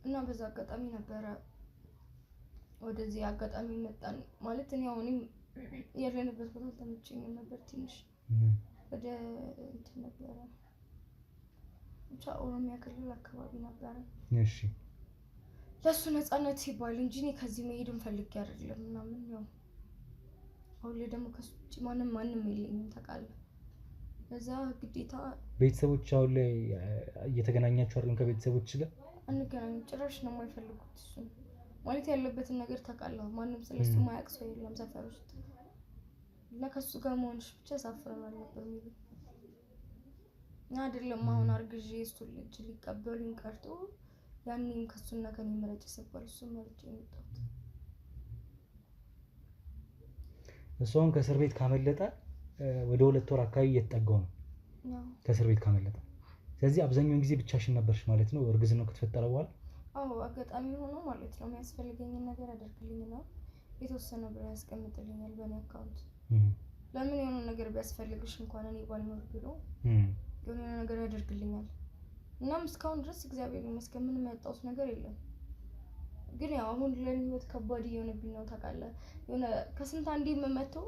እና በዛ አጋጣሚ ነበረ ወደዚህ አጋጣሚ መጣን። ማለት እኔ አሁንም ያለንበት ቦታ ተመቸኝም ነበር ትንሽ ወደ እንትን ነበረ ብቻ ኦሮሚያ ክልል አካባቢ ነበረ። እሺ። ለሱ ነፃነት ሲባል እንጂ እኔ ከዚህ መሄድን ፈልጌ አይደለም ምናምን ያው አሁን ላይ ደግሞ ከሱ ውጭ ማንም የለኝም ታውቃለህ። በዛ ግዴታ ቤተሰቦች አሁን ላይ እየተገናኛችሁ አይደለም? ከቤተሰቦች ጋር አንገናኝም ጭራሽ ነው የማይፈልጉት። እሱ ማለት ያለበትን ነገር ታውቃለህ። ማንም ስለሱ ማያውቅ ሰው የለም ሰፈር ውስጥ እና ከሱ ጋር መሆንሽ ብቻ ሳፍረናል ነበር የሚሉት እና አይደለም አሁን አርግዤ እሱን ልጅ ሊቀበሉኝ ቀርቶ ያኔም ከሱና ከኔ መረጭ ሲባል እሱ መረጭ የመጣሁት። እሷን ከእስር ቤት ካመለጠ ወደ 2 ወር አካባቢ እየተጠጋው ነው ከእስር ቤት ካመለጠ። ስለዚህ አብዛኛውን ጊዜ ብቻሽን ነበርሽ ማለት ነው እርግዝናው ከተፈጠረ በኋላ? አዎ አጋጣሚ ሆኖ ማለት ነው የሚያስፈልገኝን ነገር ያደርግልኝና የተወሰነ ብር ያስቀምጥልኛል በእኔ አካውንት። ለምን የሆነ ነገር ቢያስፈልግሽ እንኳን እኔ ባልኖር ብሎ የሆነ ነገር ያደርግልኛል። እናም እስካሁን ድረስ እግዚአብሔር ይመስገን ምንም ያጣሁት ነገር የለም። ግን ያው አሁን ለኔ ህይወት ከባድ እየሆነብኝ ነው ታውቃለህ። የሆነ ከስንት አንዴ የምመተው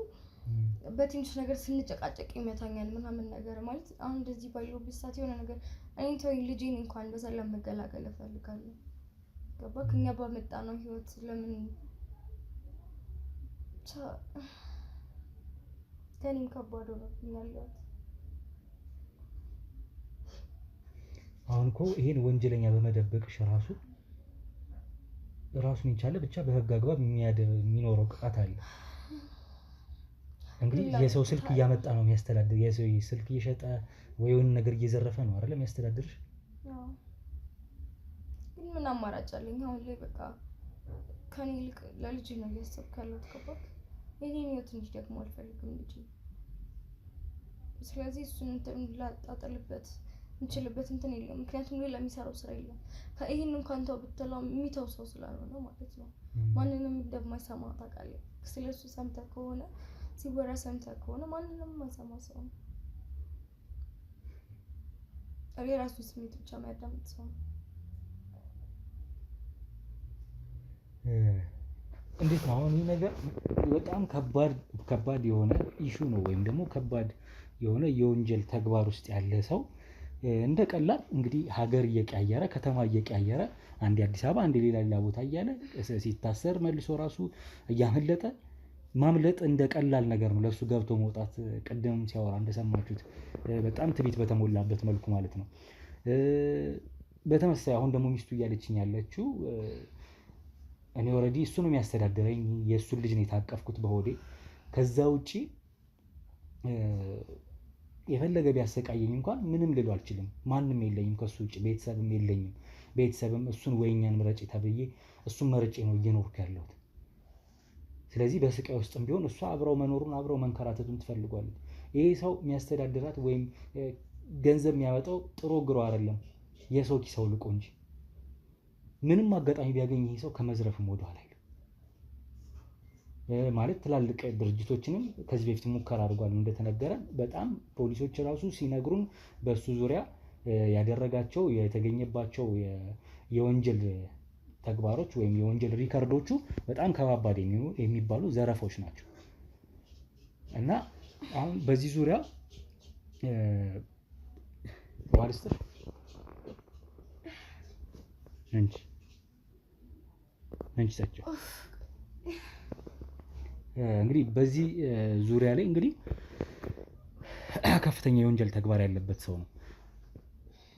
በትንሽ ነገር ስንጨቃጨቅ ይመታኛል ምናምን ነገር ማለት አሁን እንደዚህ ባየሁበት ሰዓት የሆነ ነገር እኔ ተወኝ ልጄን እንኳን በሰላም መገላገል እፈልጋለሁ። ገባክ? እኛ ባመጣ ነው ህይወት ለምን ከኔም ከባድ ሆኖብኛል ህይወት። አሁን እኮ ይሄን ወንጀለኛ በመደበቅሽ ራሱን የቻለ ብቻ በህግ አግባብ የሚኖረው ቅጣት አለ። እንግዲህ የሰው ስልክ እያመጣ ነው የሚያስተዳድር፣ የሰው ስልክ እየሸጠ ወይ የሆነ ነገር እየዘረፈ ነው አይደል የሚያስተዳድርሽ? አዎ። ግን ምን አማራጭ አለኝ አሁን ላይ? በቃ ከኔ ይልቅ ለልጅ ነው እያሰብኩ ያለሁት። ገባክ? የኔን ህይወት እንጂ ደግሞ አልፈልግም ልጅ። ስለዚህ እሱን እንትን ላጣጥልበት እንችልበት እንትን የለም። ምክንያቱም ሌላ የሚሰራው ስራ የለም። ከይሄን እንኳን ተው ብትለው የሚተው ሰው ስላልሆነ ማለት ነው። ማንንም እንደማይሰማ ታውቃለህ። ስለሱ ሰምተህ ከሆነ ሲወራ ሰምተህ ከሆነ ማንንም ማሰማ ሰው ነው። የራሱ ስሜት ብቻ የሚያዳምጥ ሰው ነው። እንዴት ነው አሁን ይህ ነገር በጣም ከባድ የሆነ ኢሹ ነው፣ ወይም ደግሞ ከባድ የሆነ የወንጀል ተግባር ውስጥ ያለ ሰው እንደ ቀላል እንግዲህ ሀገር እየቀያየረ ከተማ እየቀያየረ አንዴ አዲስ አበባ አንዴ ሌላ ቦታ እያለ ሲታሰር መልሶ ራሱ እያመለጠ ማምለጥ እንደ ቀላል ነገር ነው ለሱ ገብቶ መውጣት። ቅድም ሲያወራ እንደሰማችሁት በጣም ትዕቢት በተሞላበት መልኩ ማለት ነው። በተመሳሳይ አሁን ደግሞ ሚስቱ እያለችኝ ያለችው እኔ ኦልሬዲ እሱ ነው የሚያስተዳድረኝ፣ የእሱን ልጅ ነው የታቀፍኩት በሆዴ። ከዛ ውጪ የፈለገ ቢያሰቃየኝ እንኳን ምንም ልለው አልችልም። ማንም የለኝም ከሱ ውጪ፣ ቤተሰብም የለኝም። ቤተሰብም እሱን ወይኛን ምረጭ ተብዬ እሱን መርጬ ነው እየኖርኩ ያለሁት። ስለዚህ በስቃይ ውስጥም ቢሆን እሷ አብረው መኖሩን አብረው መንከራተቱን ትፈልጓለች። ይሄ ሰው የሚያስተዳድራት ወይም ገንዘብ የሚያወጣው ጥሮ ግሮ አይደለም የሰው ኪስ አውልቆ እንጂ። ምንም አጋጣሚ ቢያገኝ ይሄ ሰው ከመዝረፍም ወደኋላ አይልም። ማለት ትላልቅ ድርጅቶችንም ከዚህ በፊት ሙከራ አድርጓል እንደተነገረን። በጣም ፖሊሶች ራሱ ሲነግሩን በሱ ዙሪያ ያደረጋቸው የተገኘባቸው የወንጀል ተግባሮች ወይም የወንጀል ሪከርዶቹ በጣም ከባባድ የሚባሉ ዘረፎች ናቸው። እና አሁን በዚህ ዙሪያ ዋልስተር እንግዲህ በዚህ ዙሪያ ላይ እንግዲህ ከፍተኛ የወንጀል ተግባር ያለበት ሰው ነው።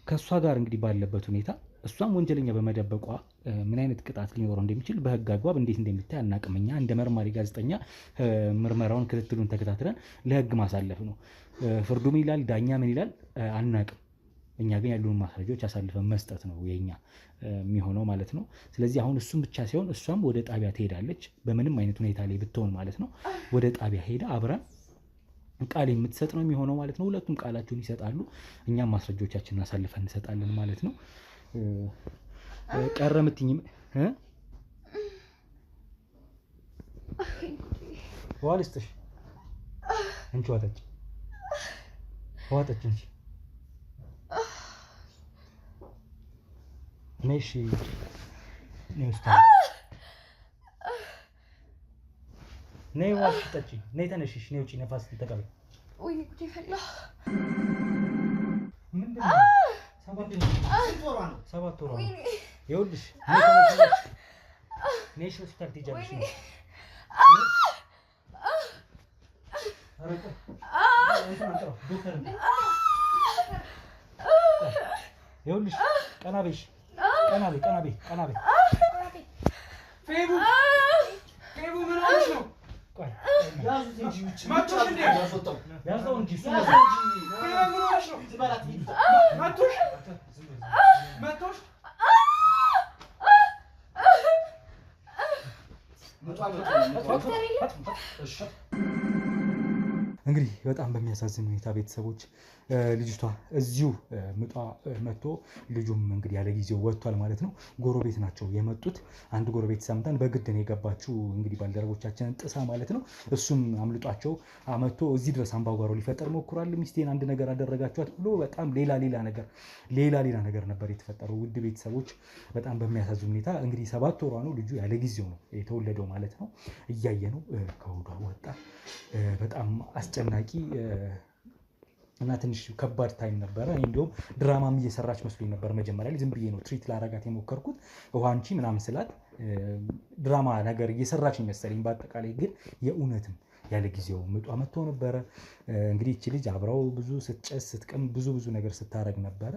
ከእሷ ጋር እንግዲህ ባለበት ሁኔታ እሷም ወንጀለኛ በመደበቋ ምን አይነት ቅጣት ሊኖረው እንደሚችል በህግ አግባብ እንዴት እንደሚታይ አናውቅም። እኛ እንደ መርማሪ ጋዜጠኛ ምርመራውን ክትትሉን ተከታትለን ለህግ ማሳለፍ ነው። ፍርዱ ምን ይላል፣ ዳኛ ምን ይላል አናውቅም። እኛ ግን ያሉን ማስረጃዎች አሳልፈን መስጠት ነው የኛ የሚሆነው ማለት ነው። ስለዚህ አሁን እሱም ብቻ ሳይሆን እሷም ወደ ጣቢያ ትሄዳለች። በምንም አይነት ሁኔታ ላይ ብትሆን ማለት ነው ወደ ጣቢያ ሄዳ አብረን ቃል የምትሰጥ ነው የሚሆነው ማለት ነው። ሁለቱም ቃላቸውን ይሰጣሉ፣ እኛም ማስረጃዎቻችንን አሳልፈን እንሰጣለን ማለት ነው። ቀረ የምትይኝም ውሃ ልስጥሽ እንጂ ውሃ ጠጪ እንጂ ነይ እሺ ነይ ውስጥ ነይ ውሃ ጠጪ ነይ ተነሽ ነይ ውጪ ነፋስ ተቀበል ወይ ጉዴ ፈላ ምንድን ነው ሰባት ወሯ ነው ይኸውልሽ ነይ ተነሽ ነይ ሆስፒታል ትሄጃለሽ ይኸውልሽ ቀና በይሽ ቀና በይ ፌቡ ምን ሆነሽ ነው? ቆይ መቶሽ እንዴ? ያዘው እንጂ እሱ ምን ሆነሽ ነው? መቶሽ እንግዲህ በጣም በሚያሳዝን ሁኔታ ቤተሰቦች ልጅቷ እዚሁ ምጧ መጥቶ ልጁም እንግዲህ ያለ ጊዜው ወጥቷል ማለት ነው። ጎረቤት ናቸው የመጡት። አንድ ጎረቤት ሰምተን በግድ ነው የገባችው እንግዲህ ባልደረቦቻችንን ጥሳ ማለት ነው። እሱም አምልጧቸው አመጥቶ እዚህ ድረስ አምባጓሮ ሊፈጠር ሞክሯል። ሚስቴን አንድ ነገር አደረጋችኋት ብሎ በጣም ሌላ ነገር ነበር የተፈጠረው። ውድ ቤተሰቦች በጣም በሚያሳዝን ሁኔታ እንግዲህ 7 ወሯ ነው ልጁ ያለ ጊዜው ነው የተወለደው ማለት ነው። እያየ ነው ከሆዷ ወጣ። በጣም አስጨናቂ እና ትንሽ ከባድ ታይም ነበረ። እንዲሁም ድራማም እየሰራች መስሎኝ ነበር መጀመሪያ ላይ ዝም ብዬ ነው ትሪት ላረጋት የሞከርኩት ውሃ አንቺ ምናምን ስላት ድራማ ነገር እየሰራች መሰለኝ። በአጠቃላይ ግን የእውነትም ያለ ጊዜው ምጧ መጥቶ ነበረ። እንግዲህ እቺ ልጅ አብራው ብዙ ስትጨስ ስትቀም ብዙ ነገር ስታረግ ነበረ።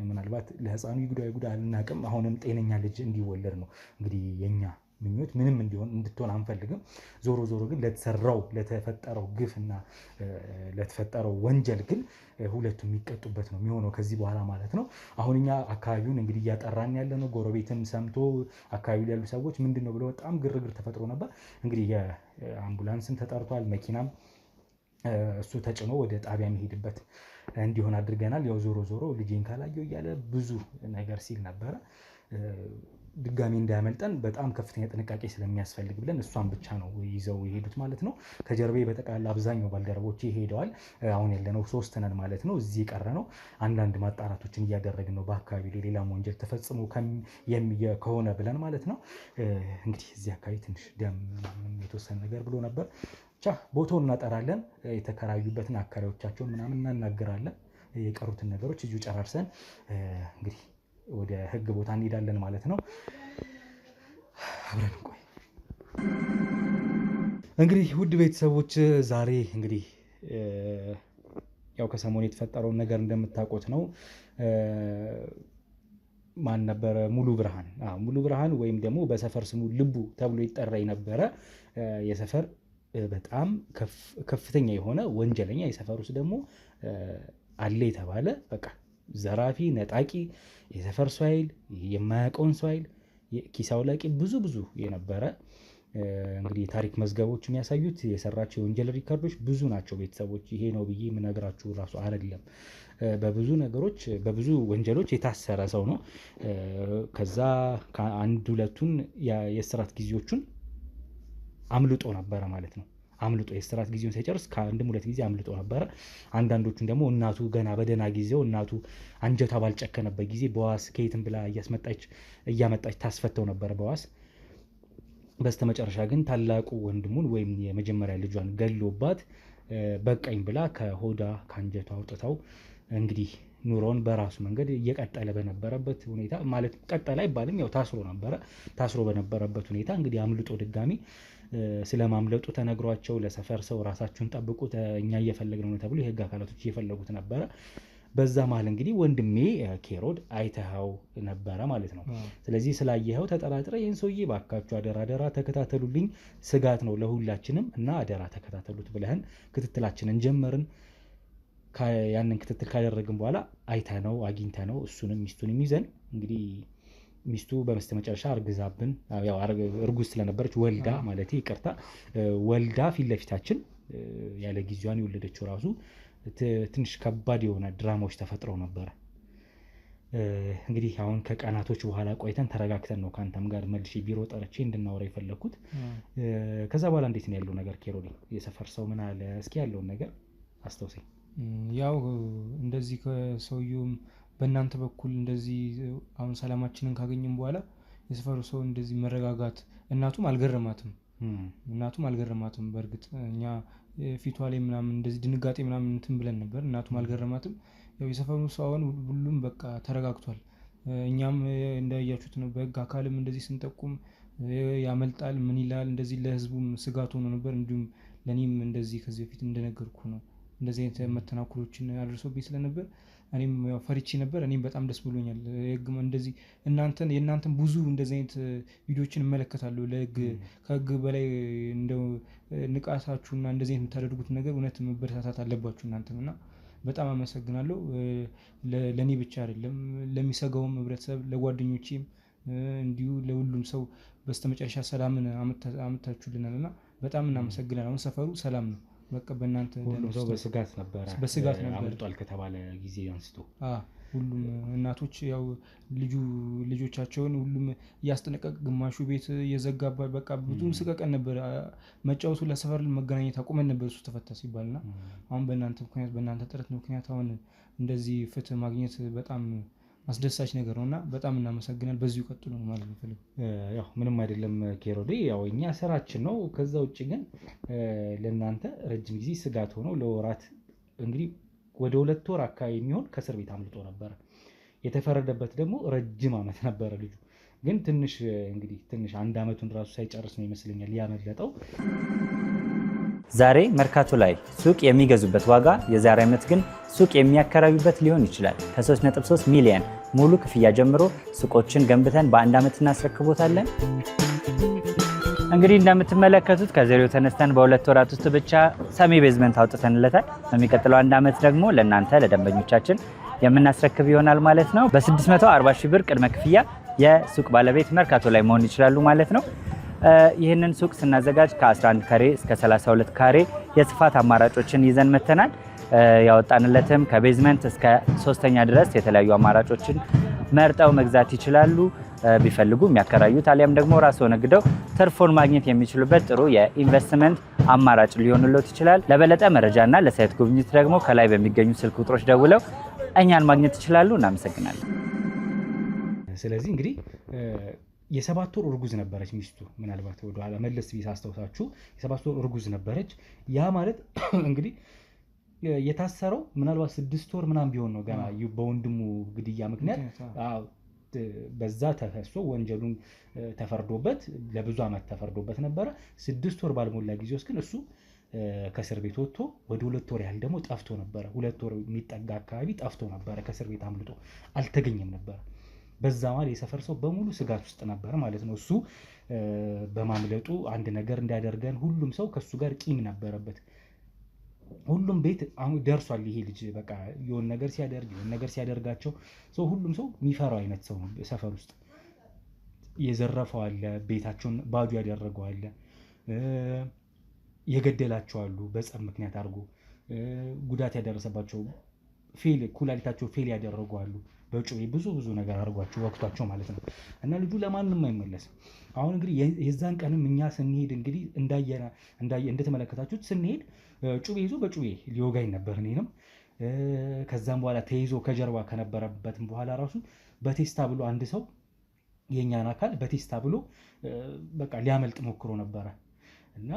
ምናልባት ለህፃኑ ይጉዳ አልናቅም። አሁንም ጤነኛ ልጅ እንዲወለድ ነው እንግዲህ የኛ ምኞት። ምንም እንድትሆን አንፈልግም። ዞሮ ግን ለተፈጠረው ግፍና ለተፈጠረው ወንጀል ግን ሁለቱም የሚቀጡበት ነው የሚሆነው ከዚህ በኋላ ማለት ነው። አሁን እኛ አካባቢውን እንግዲህ እያጠራን ያለ ነው። ጎረቤትም ሰምቶ አካባቢ ላይ ያሉ ሰዎች ምንድነው ብለው በጣም ግርግር ተፈጥሮ ነበር። እንግዲህ የአምቡላንስም ተጠርቷል። መኪናም እሱ ተጭኖ ወደ ጣቢያ የሚሄድበት እንዲሆን አድርገናል። ያው ዞሮ ልጄን ካላየው እያለ ብዙ ነገር ሲል ነበረ። ድጋሚ እንዳያመልጠን በጣም ከፍተኛ ጥንቃቄ ስለሚያስፈልግ ብለን እሷን ብቻ ነው ይዘው የሄዱት ማለት ነው። ከጀርቤ በጠቅላላ አብዛኛው ባልደረቦቼ ሄደዋል። አሁን ያለነው 3 ነን ማለት ነው። እዚህ የቀረ ነው አንዳንድ ማጣራቶችን እያደረግን ነው። በአካባቢ ላይ ሌላም ወንጀል ተፈጽሞ ከሆነ ብለን ማለት ነው። እንግዲህ እዚህ አካባቢ ትንሽ ደም የተወሰነ ነገር ብሎ ነበር። ብቻ ቦታውን እናጠራለን። የተከራዩበትን አካባቢዎቻቸውን ምናምን እናናገራለን። የቀሩትን ነገሮች እዚሁ ጨራርሰን እንግዲህ ወደ ህግ ቦታ እንሄዳለን ማለት ነው። አብረን ቆይ። እንግዲህ ውድ ቤተሰቦች ዛሬ እንግዲህ ያው ከሰሞኑ የተፈጠረውን ነገር እንደምታውቁት ነው። ማን ነበረ? ሙሉ ብርሃን ወይም ደግሞ በሰፈር ስሙ ልቡ ተብሎ ይጠራ የነበረ የሰፈር በጣም ከፍተኛ የሆነ ወንጀለኛ የሰፈር ውስጥ ደግሞ አለ የተባለ በቃ ዘራፊ፣ ነጣቂ፣ የሰፈር ሰው አይል የማያውቀውን ሰው አይል ኪስ አውላቂ ብዙ የነበረ እንግዲህ የታሪክ መዝገቦች የሚያሳዩት የሰራቸው የወንጀል ሪከርዶች ብዙ ናቸው። ቤተሰቦች ይሄ ነው ብዬ የምነግራችሁ ራሱ አይደለም። በብዙ ነገሮች በብዙ ወንጀሎች የታሰረ ሰው ነው። ከዛ ከአንድ ሁለቱን የእስራት ጊዜዎቹን አምልጦ ነበረ ማለት ነው። የእስራት ጊዜውን ሳይጨርስ ከአንድም 2 ጊዜ አምልጦ ነበረ። አንዳንዶቹን ደግሞ እናቱ ገና በደህና ጊዜው እናቱ አንጀቷ ባልጨከነበት ጊዜ በዋስ ከየትም ብላ እያመጣች ታስፈተው ነበረ በዋስ። በስተመጨረሻ ግን ታላቁ ወንድሙን ወይም የመጀመሪያ ልጇን ገሎባት በቃኝ ብላ ከሆዷ ከአንጀቷ አውጥተው እንግዲህ ኑሮውን በራሱ መንገድ እየቀጠለ በነበረበት ሁኔታ ማለት ቀጠለ አይባልም፣ ያው ታስሮ በነበረበት ሁኔታ እንግዲህ አምልጦ ድጋሚ ስለማምለጡ ተነግሯቸው ለሰፈር ሰው ራሳችሁን ጠብቁ እኛ እየፈለግነው ነው ተብሎ የህግ አካላቶች እየፈለጉት ነበረ። በዛ መሀል እንግዲህ ወንድሜ ኬሮድ አይተኸው ነበረ ማለት ነው። ስለዚህ ስላየኸው ተጠራጥረ ይህን ሰውዬ ባካችሁ አደራ ተከታተሉልኝ፣ ስጋት ነው ለሁላችንም እና አደራ ተከታተሉት ብለህን ክትትላችንን ጀመርን። ያንን ክትትል ካደረግን በኋላ አይተነው አግኝተነው እሱንም ሚስቱንም ይዘን እንግዲህ ሚስቱ በመስተመጨረሻ አርግዛብን፣ ያው እርጉዝ ስለነበረች ወልዳ ፊት ለፊታችን ያለ ጊዜዋን የወለደችው ራሱ ትንሽ ከባድ የሆነ ድራማዎች ተፈጥረው ነበረ። እንግዲህ አሁን ከቀናቶች በኋላ ቆይተን ተረጋግተን ነው ከአንተም ጋር መልሼ ቢሮ ጠርቼ እንድናወራ የፈለግኩት። ከዛ በኋላ እንዴት ነው ያለው ነገር ኬሮሊ? የሰፈር ሰው ምን አለ? እስኪ ያለውን ነገር አስታውሰኝ። ያው እንደዚህ ከሰውየውም በእናንተ በኩል እንደዚህ አሁን ሰላማችንን ካገኘን በኋላ የሰፈሩ ሰው እንደዚህ መረጋጋት፣ እናቱም አልገረማትም። በእርግጥ እኛ ፊቷ ላይ ምናምን እንደዚህ ድንጋጤ ምናምን እንትን ብለን ነበር። እናቱም አልገረማትም። ያው የሰፈሩ ሰው አሁን ሁሉም በቃ ተረጋግቷል። እኛም እንዳያችሁት ነው በህግ አካልም እንደዚህ ስንጠቁም ያመልጣል ምን ይላል እንደዚህ ለህዝቡም ስጋት ሆኖ ነበር። እንዲሁም ለኔም እንደዚህ ከዚህ በፊት እንደነገርኩ ነው እንደዚህ አይነት መተናኮሎችን አድርሶብኝ ስለነበር እኔም ያው ፈሪቼ ነበር። እኔም በጣም ደስ ብሎኛል። ህግም እንደዚህ የእናንተን ብዙ እንደዚህ አይነት ቪዲዮችን እመለከታለሁ። ከህግ በላይ እንደው ንቃታችሁና እንደዚህ አይነት የምታደርጉት ነገር እውነት መበረታታት አለባችሁ እናንተም እና በጣም አመሰግናለሁ። ለኔ ብቻ አይደለም ለሚሰጋውም ህብረተሰብ፣ ለጓደኞቼም እንዲሁ ለሁሉም ሰው በስተመጨረሻ ሰላምን አመጣችሁልናልና በጣም እናመሰግናለን። አሁን ሰፈሩ ሰላም ነው። በቃ በእናንተ ሁሉም ሰው በስጋት ነበር አምልጧል ከተባለ ጊዜ አንስቶ ሁሉም እናቶች ያው ልጆቻቸውን ሁሉም እያስጠነቀቅ ግማሹ ቤት እየዘጋባ በቃ ብዙም ስቀቀን ነበር። መጫወቱ ለሰፈር መገናኘት አቁመን ነበር እሱ ተፈታ ሲባልና አሁን በእናንተ ጥረት ምክንያት አሁን እንደዚህ ፍትህ ማግኘት በጣም አስደሳች ነገር ነውና በጣም እናመሰግናለን። በዚሁ ቀጥሉ ነው ማለት ነው። ያው ምንም አይደለም ኬሮዲ፣ ያው እኛ ስራችን ነው። ከዛ ውጭ ግን ለእናንተ ረጅም ጊዜ ስጋት ሆኖ ለወራት እንግዲህ ወደ 2 ወር አካባቢ የሚሆን ከእስር ቤት አምልጦ ነበረ። የተፈረደበት ደግሞ ረጅም ዓመት ነበረ። ልጁ ግን ትንሽ 1 ዓመቱን ራሱ ሳይጨርስ ነው ይመስለኛል ያመለጠው። ዛሬ መርካቶ ላይ ሱቅ የሚገዙበት ዋጋ የዛሬ ዓመት ግን ሱቅ የሚያከራዩበት ሊሆን ይችላል። ከ3.3 ሚሊዮን ሙሉ ክፍያ ጀምሮ ሱቆችን ገንብተን በ1 ዓመት እናስረክቦታለን። እንግዲህ እንደምትመለከቱት ከዜሮ ተነስተን በ2 ወራት ውስጥ ብቻ ሰሚ ቤዝመንት አውጥተንለታል። በሚቀጥለው 1 ዓመት ደግሞ ለእናንተ ለደንበኞቻችን የምናስረክብ ይሆናል ማለት ነው። በ640 ሺህ ብር ቅድመ ክፍያ የሱቅ ባለቤት መርካቶ ላይ መሆን ይችላሉ ማለት ነው። ይህንን ሱቅ ስናዘጋጅ ከ11 ካሬ እስከ 32 ካሬ የስፋት አማራጮችን ይዘን መተናል። ያወጣንለትም ከቤዝመንት እስከ 3ኛ ድረስ የተለያዩ አማራጮችን መርጠው መግዛት ይችላሉ። ቢፈልጉ የሚያከራዩት አሊያም ደግሞ ራስዎ ነግደው ትርፎን ማግኘት የሚችሉበት ጥሩ የኢንቨስትመንት አማራጭ ሊሆንልዎት ይችላል። ለበለጠ መረጃና ለሳይት ጉብኝት ደግሞ ከላይ በሚገኙ ስልክ ቁጥሮች ደውለው እኛን ማግኘት ይችላሉ። እናመሰግናለን። ስለዚህ እንግዲህ የ7 ወር እርጉዝ ነበረች ሚስቱ። ምናልባት ወደ ኋላ መለስ ቢስ አስተውሳችሁ የ7 ወር እርጉዝ ነበረች። ያ ማለት እንግዲህ የታሰረው ምናልባት 6 ወር ምናምን ቢሆን ነው ገና በወንድሙ ግድያ ምክንያት በዛ ተፈሶ ወንጀሉን ተፈርዶበት ለብዙ ዓመት ተፈርዶበት ነበረ። 6 ወር ባልሞላ ጊዜ ውስጥ ግን እሱ ከእስር ቤት ወጥቶ ወደ 2 ወር ያህል ደግሞ ጠፍቶ ነበረ። 2 ወር የሚጠጋ አካባቢ ጠፍቶ ነበረ። ከእስር ቤት አምልጦ አልተገኘም ነበረ። በዛ ማለት የሰፈር ሰው በሙሉ ስጋት ውስጥ ነበር ማለት ነው። እሱ በማምለጡ አንድ ነገር እንዳያደርገን ሁሉም ሰው ከሱ ጋር ቂም ነበረበት። ሁሉም ቤት አሁን ደርሷል ይሄ ልጅ በቃ የሆነ ነገር ሲያደርጋቸው ሰው ሁሉም ሰው የሚፈራው አይነት ሰው ነው። ሰፈር ውስጥ የዘረፈው አለ፣ ቤታቸውን ባዶ ያደረገው አለ፣ የገደላቸው አሉ፣ በጸብ ምክንያት አድርጎ ጉዳት ያደረሰባቸው ኩላሊታቸው ፌል ያደረጉ አሉ፣ በጩቤ ብዙ ነገር አድርጓቸው ወቅቷቸው ማለት ነው። እና ልጁ ለማንም አይመለስም። አሁን እንግዲህ የዛን ቀንም እኛ ስንሄድ እንግዲህ እንደተመለከታችሁት ስንሄድ ጩቤ ይዞ በጩቤ ሊወጋኝ ነበር እኔንም። ከዛም በኋላ ተይዞ ከጀርባ ከነበረበትም በኋላ ራሱ በቴስታ ብሎ አንድ ሰው የኛን አካል በቴስታ ብሎ በቃ ሊያመልጥ ሞክሮ ነበረ። እና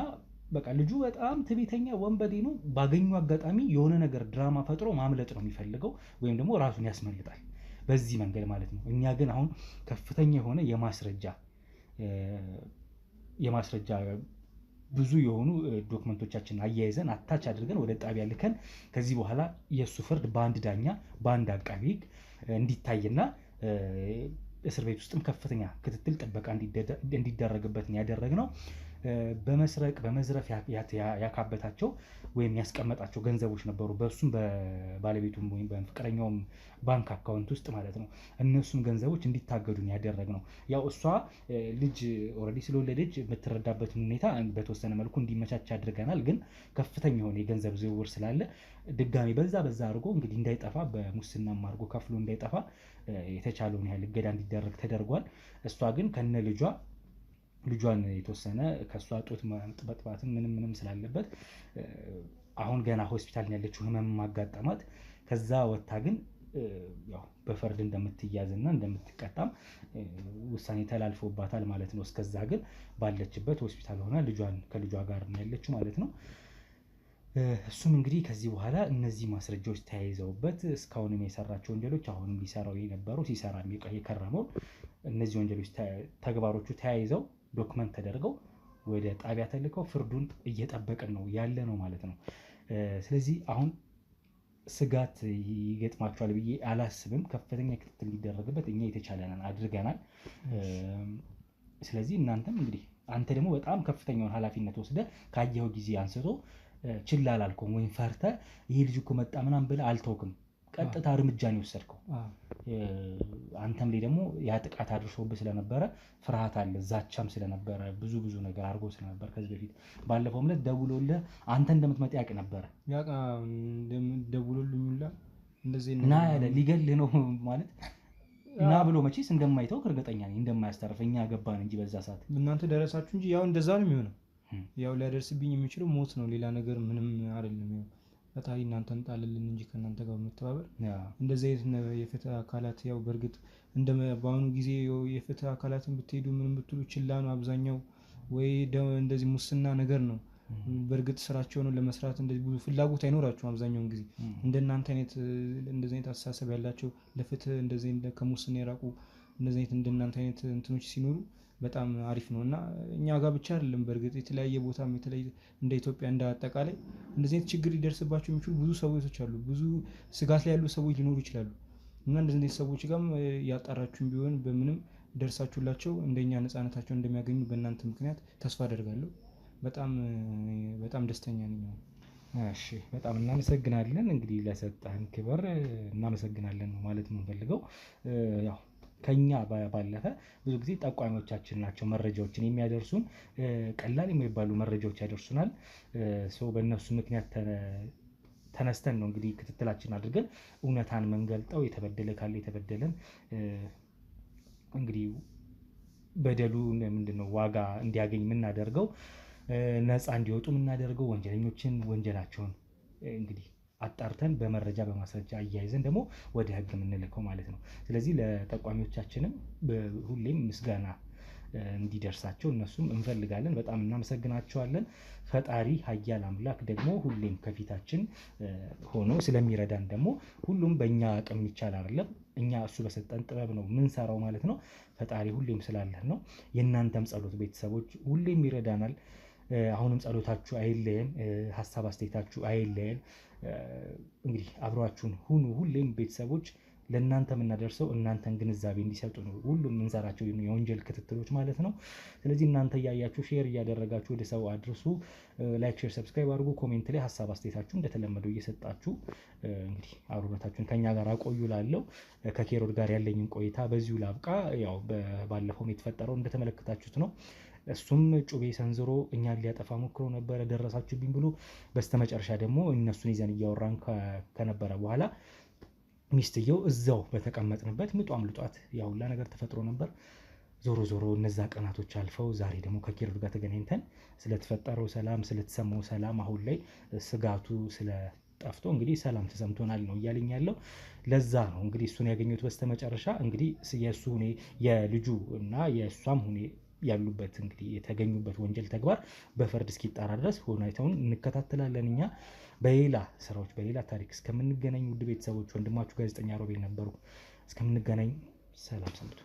በቃ ልጁ በጣም ትዕቢተኛ ወንበዴ ነው። ባገኙ አጋጣሚ የሆነ ነገር ድራማ ፈጥሮ ማምለጥ ነው የሚፈልገው፣ ወይም ደግሞ ራሱን ያስመልጣል በዚህ መንገድ ማለት ነው። እኛ ግን አሁን ከፍተኛ የሆነ የማስረጃ ብዙ የሆኑ ዶክመንቶቻችንን አያይዘን አታች አድርገን ወደ ጣቢያ ልከን ከዚህ በኋላ የእሱ ፍርድ በአንድ ዳኛ በአንድ አቃቢ ሕግ እንዲታይና እስር ቤት ውስጥም ከፍተኛ ክትትል ጥበቃ እንዲደረግበት ያደረግነው። በመስረቅ በመዝረፍ ያካበታቸው ወይም ያስቀመጣቸው ገንዘቦች ነበሩ። በእሱም በባለቤቱም ወይም በፍቅረኛውም ባንክ አካውንት ውስጥ ማለት ነው። እነሱም ገንዘቦች እንዲታገዱ ያደረግነው ያው እሷ ልጅ ኦልሬዲ ስለወለደች የምትረዳበትን ሁኔታ በተወሰነ መልኩ እንዲመቻች አድርገናል። ግን ከፍተኛ የሆነ የገንዘብ ዝውውር ስላለ ድጋሚ በዛ አድርጎ እንግዲህ እንዳይጠፋ በሙስናም አድርጎ ከፍሎ እንዳይጠፋ የተቻለውን ያህል እገዳ እንዲደረግ ተደርጓል። እሷ ግን ከነ ልጇን የተወሰነ ከእሷ ጡት መጥባትም ምንም ስላለበት አሁን ገና ሆስፒታል ያለችው ህመም ማጋጠማት ከዛ ወጥታ ግን ያው በፍርድ እንደምትያዝና እንደምትቀጣም ውሳኔ ተላልፎባታል ማለት ነው። እስከዛ ግን ባለችበት ሆስፒታል ሆና ከልጇ ጋር ነው ያለችው ማለት ነው። እሱም እንግዲህ ከዚህ በኋላ እነዚህ ማስረጃዎች ተያይዘውበት እስካሁንም የሰራቸው ወንጀሎች አሁንም ሊሰራው የነበረው ሲሰራ የከረመው እነዚህ ወንጀሎች ተግባሮቹ ተያይዘው ዶክመንት ተደርገው ወደ ጣቢያ ተልከው ፍርዱን እየጠበቅን ነው ያለ ነው ማለት ነው። ስለዚህ አሁን ስጋት ይገጥማቸዋል ብዬ አላስብም። ከፍተኛ ክትትል እንዲደረግበት እኛ የተቻለንን አድርገናል። ስለዚህ እናንተም እንግዲህ አንተ ደግሞ በጣም ከፍተኛውን ኃላፊነት ወስደ ካየኸው ጊዜ አንስቶ ችላ አላልኩም ወይም ፈርተ ይሄ ልጅ እኮ መጣ ምናምን ብለህ አልተውክም። ቀጥታ እርምጃ ነው የወሰድከው። አንተም ላይ ደግሞ ያ ጥቃት አድርሶብህ ስለነበረ ፍርሃት አለ፣ ዛቻም ስለነበረ ብዙ ነገር አድርጎ ስለነበር ከዚህ በፊት ባለፈው ዕለት ደውሎልህ አንተ እንደምትመጣ ያውቅ ነበረ። ደውሎልኝላ እንደዚህ ና ያለ ሊገልህ ነው ማለት እና ብሎ መቼስ እንደማይተው እርግጠኛ ነኝ፣ እንደማያስተርፍ እኛ ገባን እንጂ በዛ ሰዓት እናንተ ደረሳችሁ እንጂ ያው እንደዛ ነው የሚሆነው። ያው ሊያደርስብኝ የሚችለው ሞት ነው፣ ሌላ ነገር ምንም አይደለም። ያው ፈጣሪ እናንተን ጣልልን እንጂ ከእናንተ ጋር መተባበር እንደዚህ አይነት የፍትህ አካላት ያው በእርግጥ በአሁኑ ጊዜ የፍትህ አካላትን ብትሄዱ ምንም ብትሉ ችላ ነው አብዛኛው፣ ወይ እንደዚህ ሙስና ነገር ነው። በእርግጥ ስራቸውን ለመስራት እንደዚህ ብዙ ፍላጎት አይኖራቸውም አብዛኛውን ጊዜ። እንደናንተ እንደዚህ አይነት አስተሳሰብ ያላቸው ለፍትህ እንደዚህ ከሙስና የራቁ እንደዚህ አይነት እንደናንተ አይነት እንትኖች ሲኖሩ በጣም አሪፍ ነው እና እኛ ጋር ብቻ አይደለም በእርግጥ የተለያየ ቦታም የተለያየ እንደ ኢትዮጵያ እንደ አጠቃላይ እንደዚህ አይነት ችግር ሊደርስባቸው የሚችሉ ብዙ ሰዎች አሉ። ብዙ ስጋት ላይ ያሉ ሰዎች ሊኖሩ ይችላሉ እና እንደዚህ አይነት ሰዎች ጋርም ያጣራችሁም ቢሆን በምንም ደርሳችሁላቸው እንደኛ ነፃነታቸውን እንደሚያገኙ በእናንተ ምክንያት ተስፋ አደርጋለሁ። በጣም ደስተኛ ነኝ። እሺ በጣም እናመሰግናለን። እንግዲህ ለሰጠህን ክብር እናመሰግናለን ነው ማለት የምንፈልገው። ያው ከኛ ባለፈ ብዙ ጊዜ ጠቋሚዎቻችን ናቸው መረጃዎችን የሚያደርሱን። ቀላል የሚባሉ መረጃዎች ያደርሱናል። በእነሱ ምክንያት ተነስተን ነው እንግዲህ ክትትላችን አድርገን እውነታን መንገልጠው የተበደለ ካለ የተበደለን እንግዲህ በደሉ ምንድነው ዋጋ እንዲያገኝ የምናደርገው፣ ነፃ እንዲወጡ የምናደርገው፣ ወንጀለኞችን ወንጀላቸውን እንግዲህ አጣርተን በመረጃ በማስረጃ አያይዘን ደግሞ ወደ ህግ የምንልከው ማለት ነው። ስለዚህ ለጠቋሚዎቻችንም ሁሌም ምስጋና እንዲደርሳቸው እነሱም እንፈልጋለን። በጣም እናመሰግናቸዋለን። ፈጣሪ ኃያል አምላክ ደግሞ ሁሌም ከፊታችን ሆኖ ስለሚረዳን ደግሞ ሁሉም በእኛ አቅም ይቻል አይደለም፣ እኛ እሱ በሰጠን ጥበብ ነው ምንሰራው ማለት ነው። ፈጣሪ ሁሌም ስላለን ነው። የእናንተም ጸሎት ቤተሰቦች ሁሌም ይረዳናል። አሁንም ጸሎታችሁ አይለየን፣ ሀሳብ አስተያየታችሁ አይለየን። እንግዲህ አብሯችሁን ሁኑ። ሁሌም ቤተሰቦች ለእናንተ የምናደርሰው እናንተን ግንዛቤ እንዲሰጡ ነው ሁሉም የምንሰራቸው የወንጀል ክትትሎች ማለት ነው። ስለዚህ እናንተ እያያችሁ ሼር እያደረጋችሁ ወደ ሰው አድርሱ። ላይክ፣ ሼር፣ ሰብስክራይብ አድርጉ። ኮሜንት ላይ ሀሳብ አስተያየታችሁ እንደተለመደው እየሰጣችሁ እንግዲህ አብሮነታችሁን ከኛ ጋር አቆዩ። ላለው ከኬሮድ ጋር ያለኝን ቆይታ በዚሁ ላብቃ። ያው ባለፈውም የተፈጠረው እንደተመለከታችሁት ነው። እሱም ጩቤ ሰንዝሮ እኛን ሊያጠፋ ሞክሮ ነበረ፣ ደረሳችሁብኝ ብሎ በስተመጨረሻ ደግሞ እነሱን ይዘን እያወራን ከነበረ በኋላ ሚስትየው እዛው በተቀመጥንበት ምጧ አምልጧት ያ ሁላ ነገር ተፈጥሮ ነበር። ዞሮ እነዛ ቀናቶች አልፈው ዛሬ ደግሞ ከኬሮድ ጋር ተገናኝተን ስለተፈጠረው ሰላም፣ ስለተሰማው ሰላም፣ አሁን ላይ ስጋቱ ስለጠፍቶ እንግዲህ ሰላም ተሰምቶናል ነው እያለኝ ያለው። ለዛ ነው እንግዲህ እሱን ያገኘሁት በስተመጨረሻ። እንግዲህ የእሱ የልጁ እና የእሷም ያሉበት እንግዲህ የተገኙበት ወንጀል ተግባር በፍርድ እስኪጣራ ድረስ ሁኔታውን እንከታተላለን። እኛ በሌላ ስራዎች በሌላ ታሪክ እስከምንገናኝ ውድ ቤተሰቦች ወንድማችሁ ጋዜጠኛ ሮቤል ነበሩ። እስከምንገናኝ ሰላም ሰንብቱ።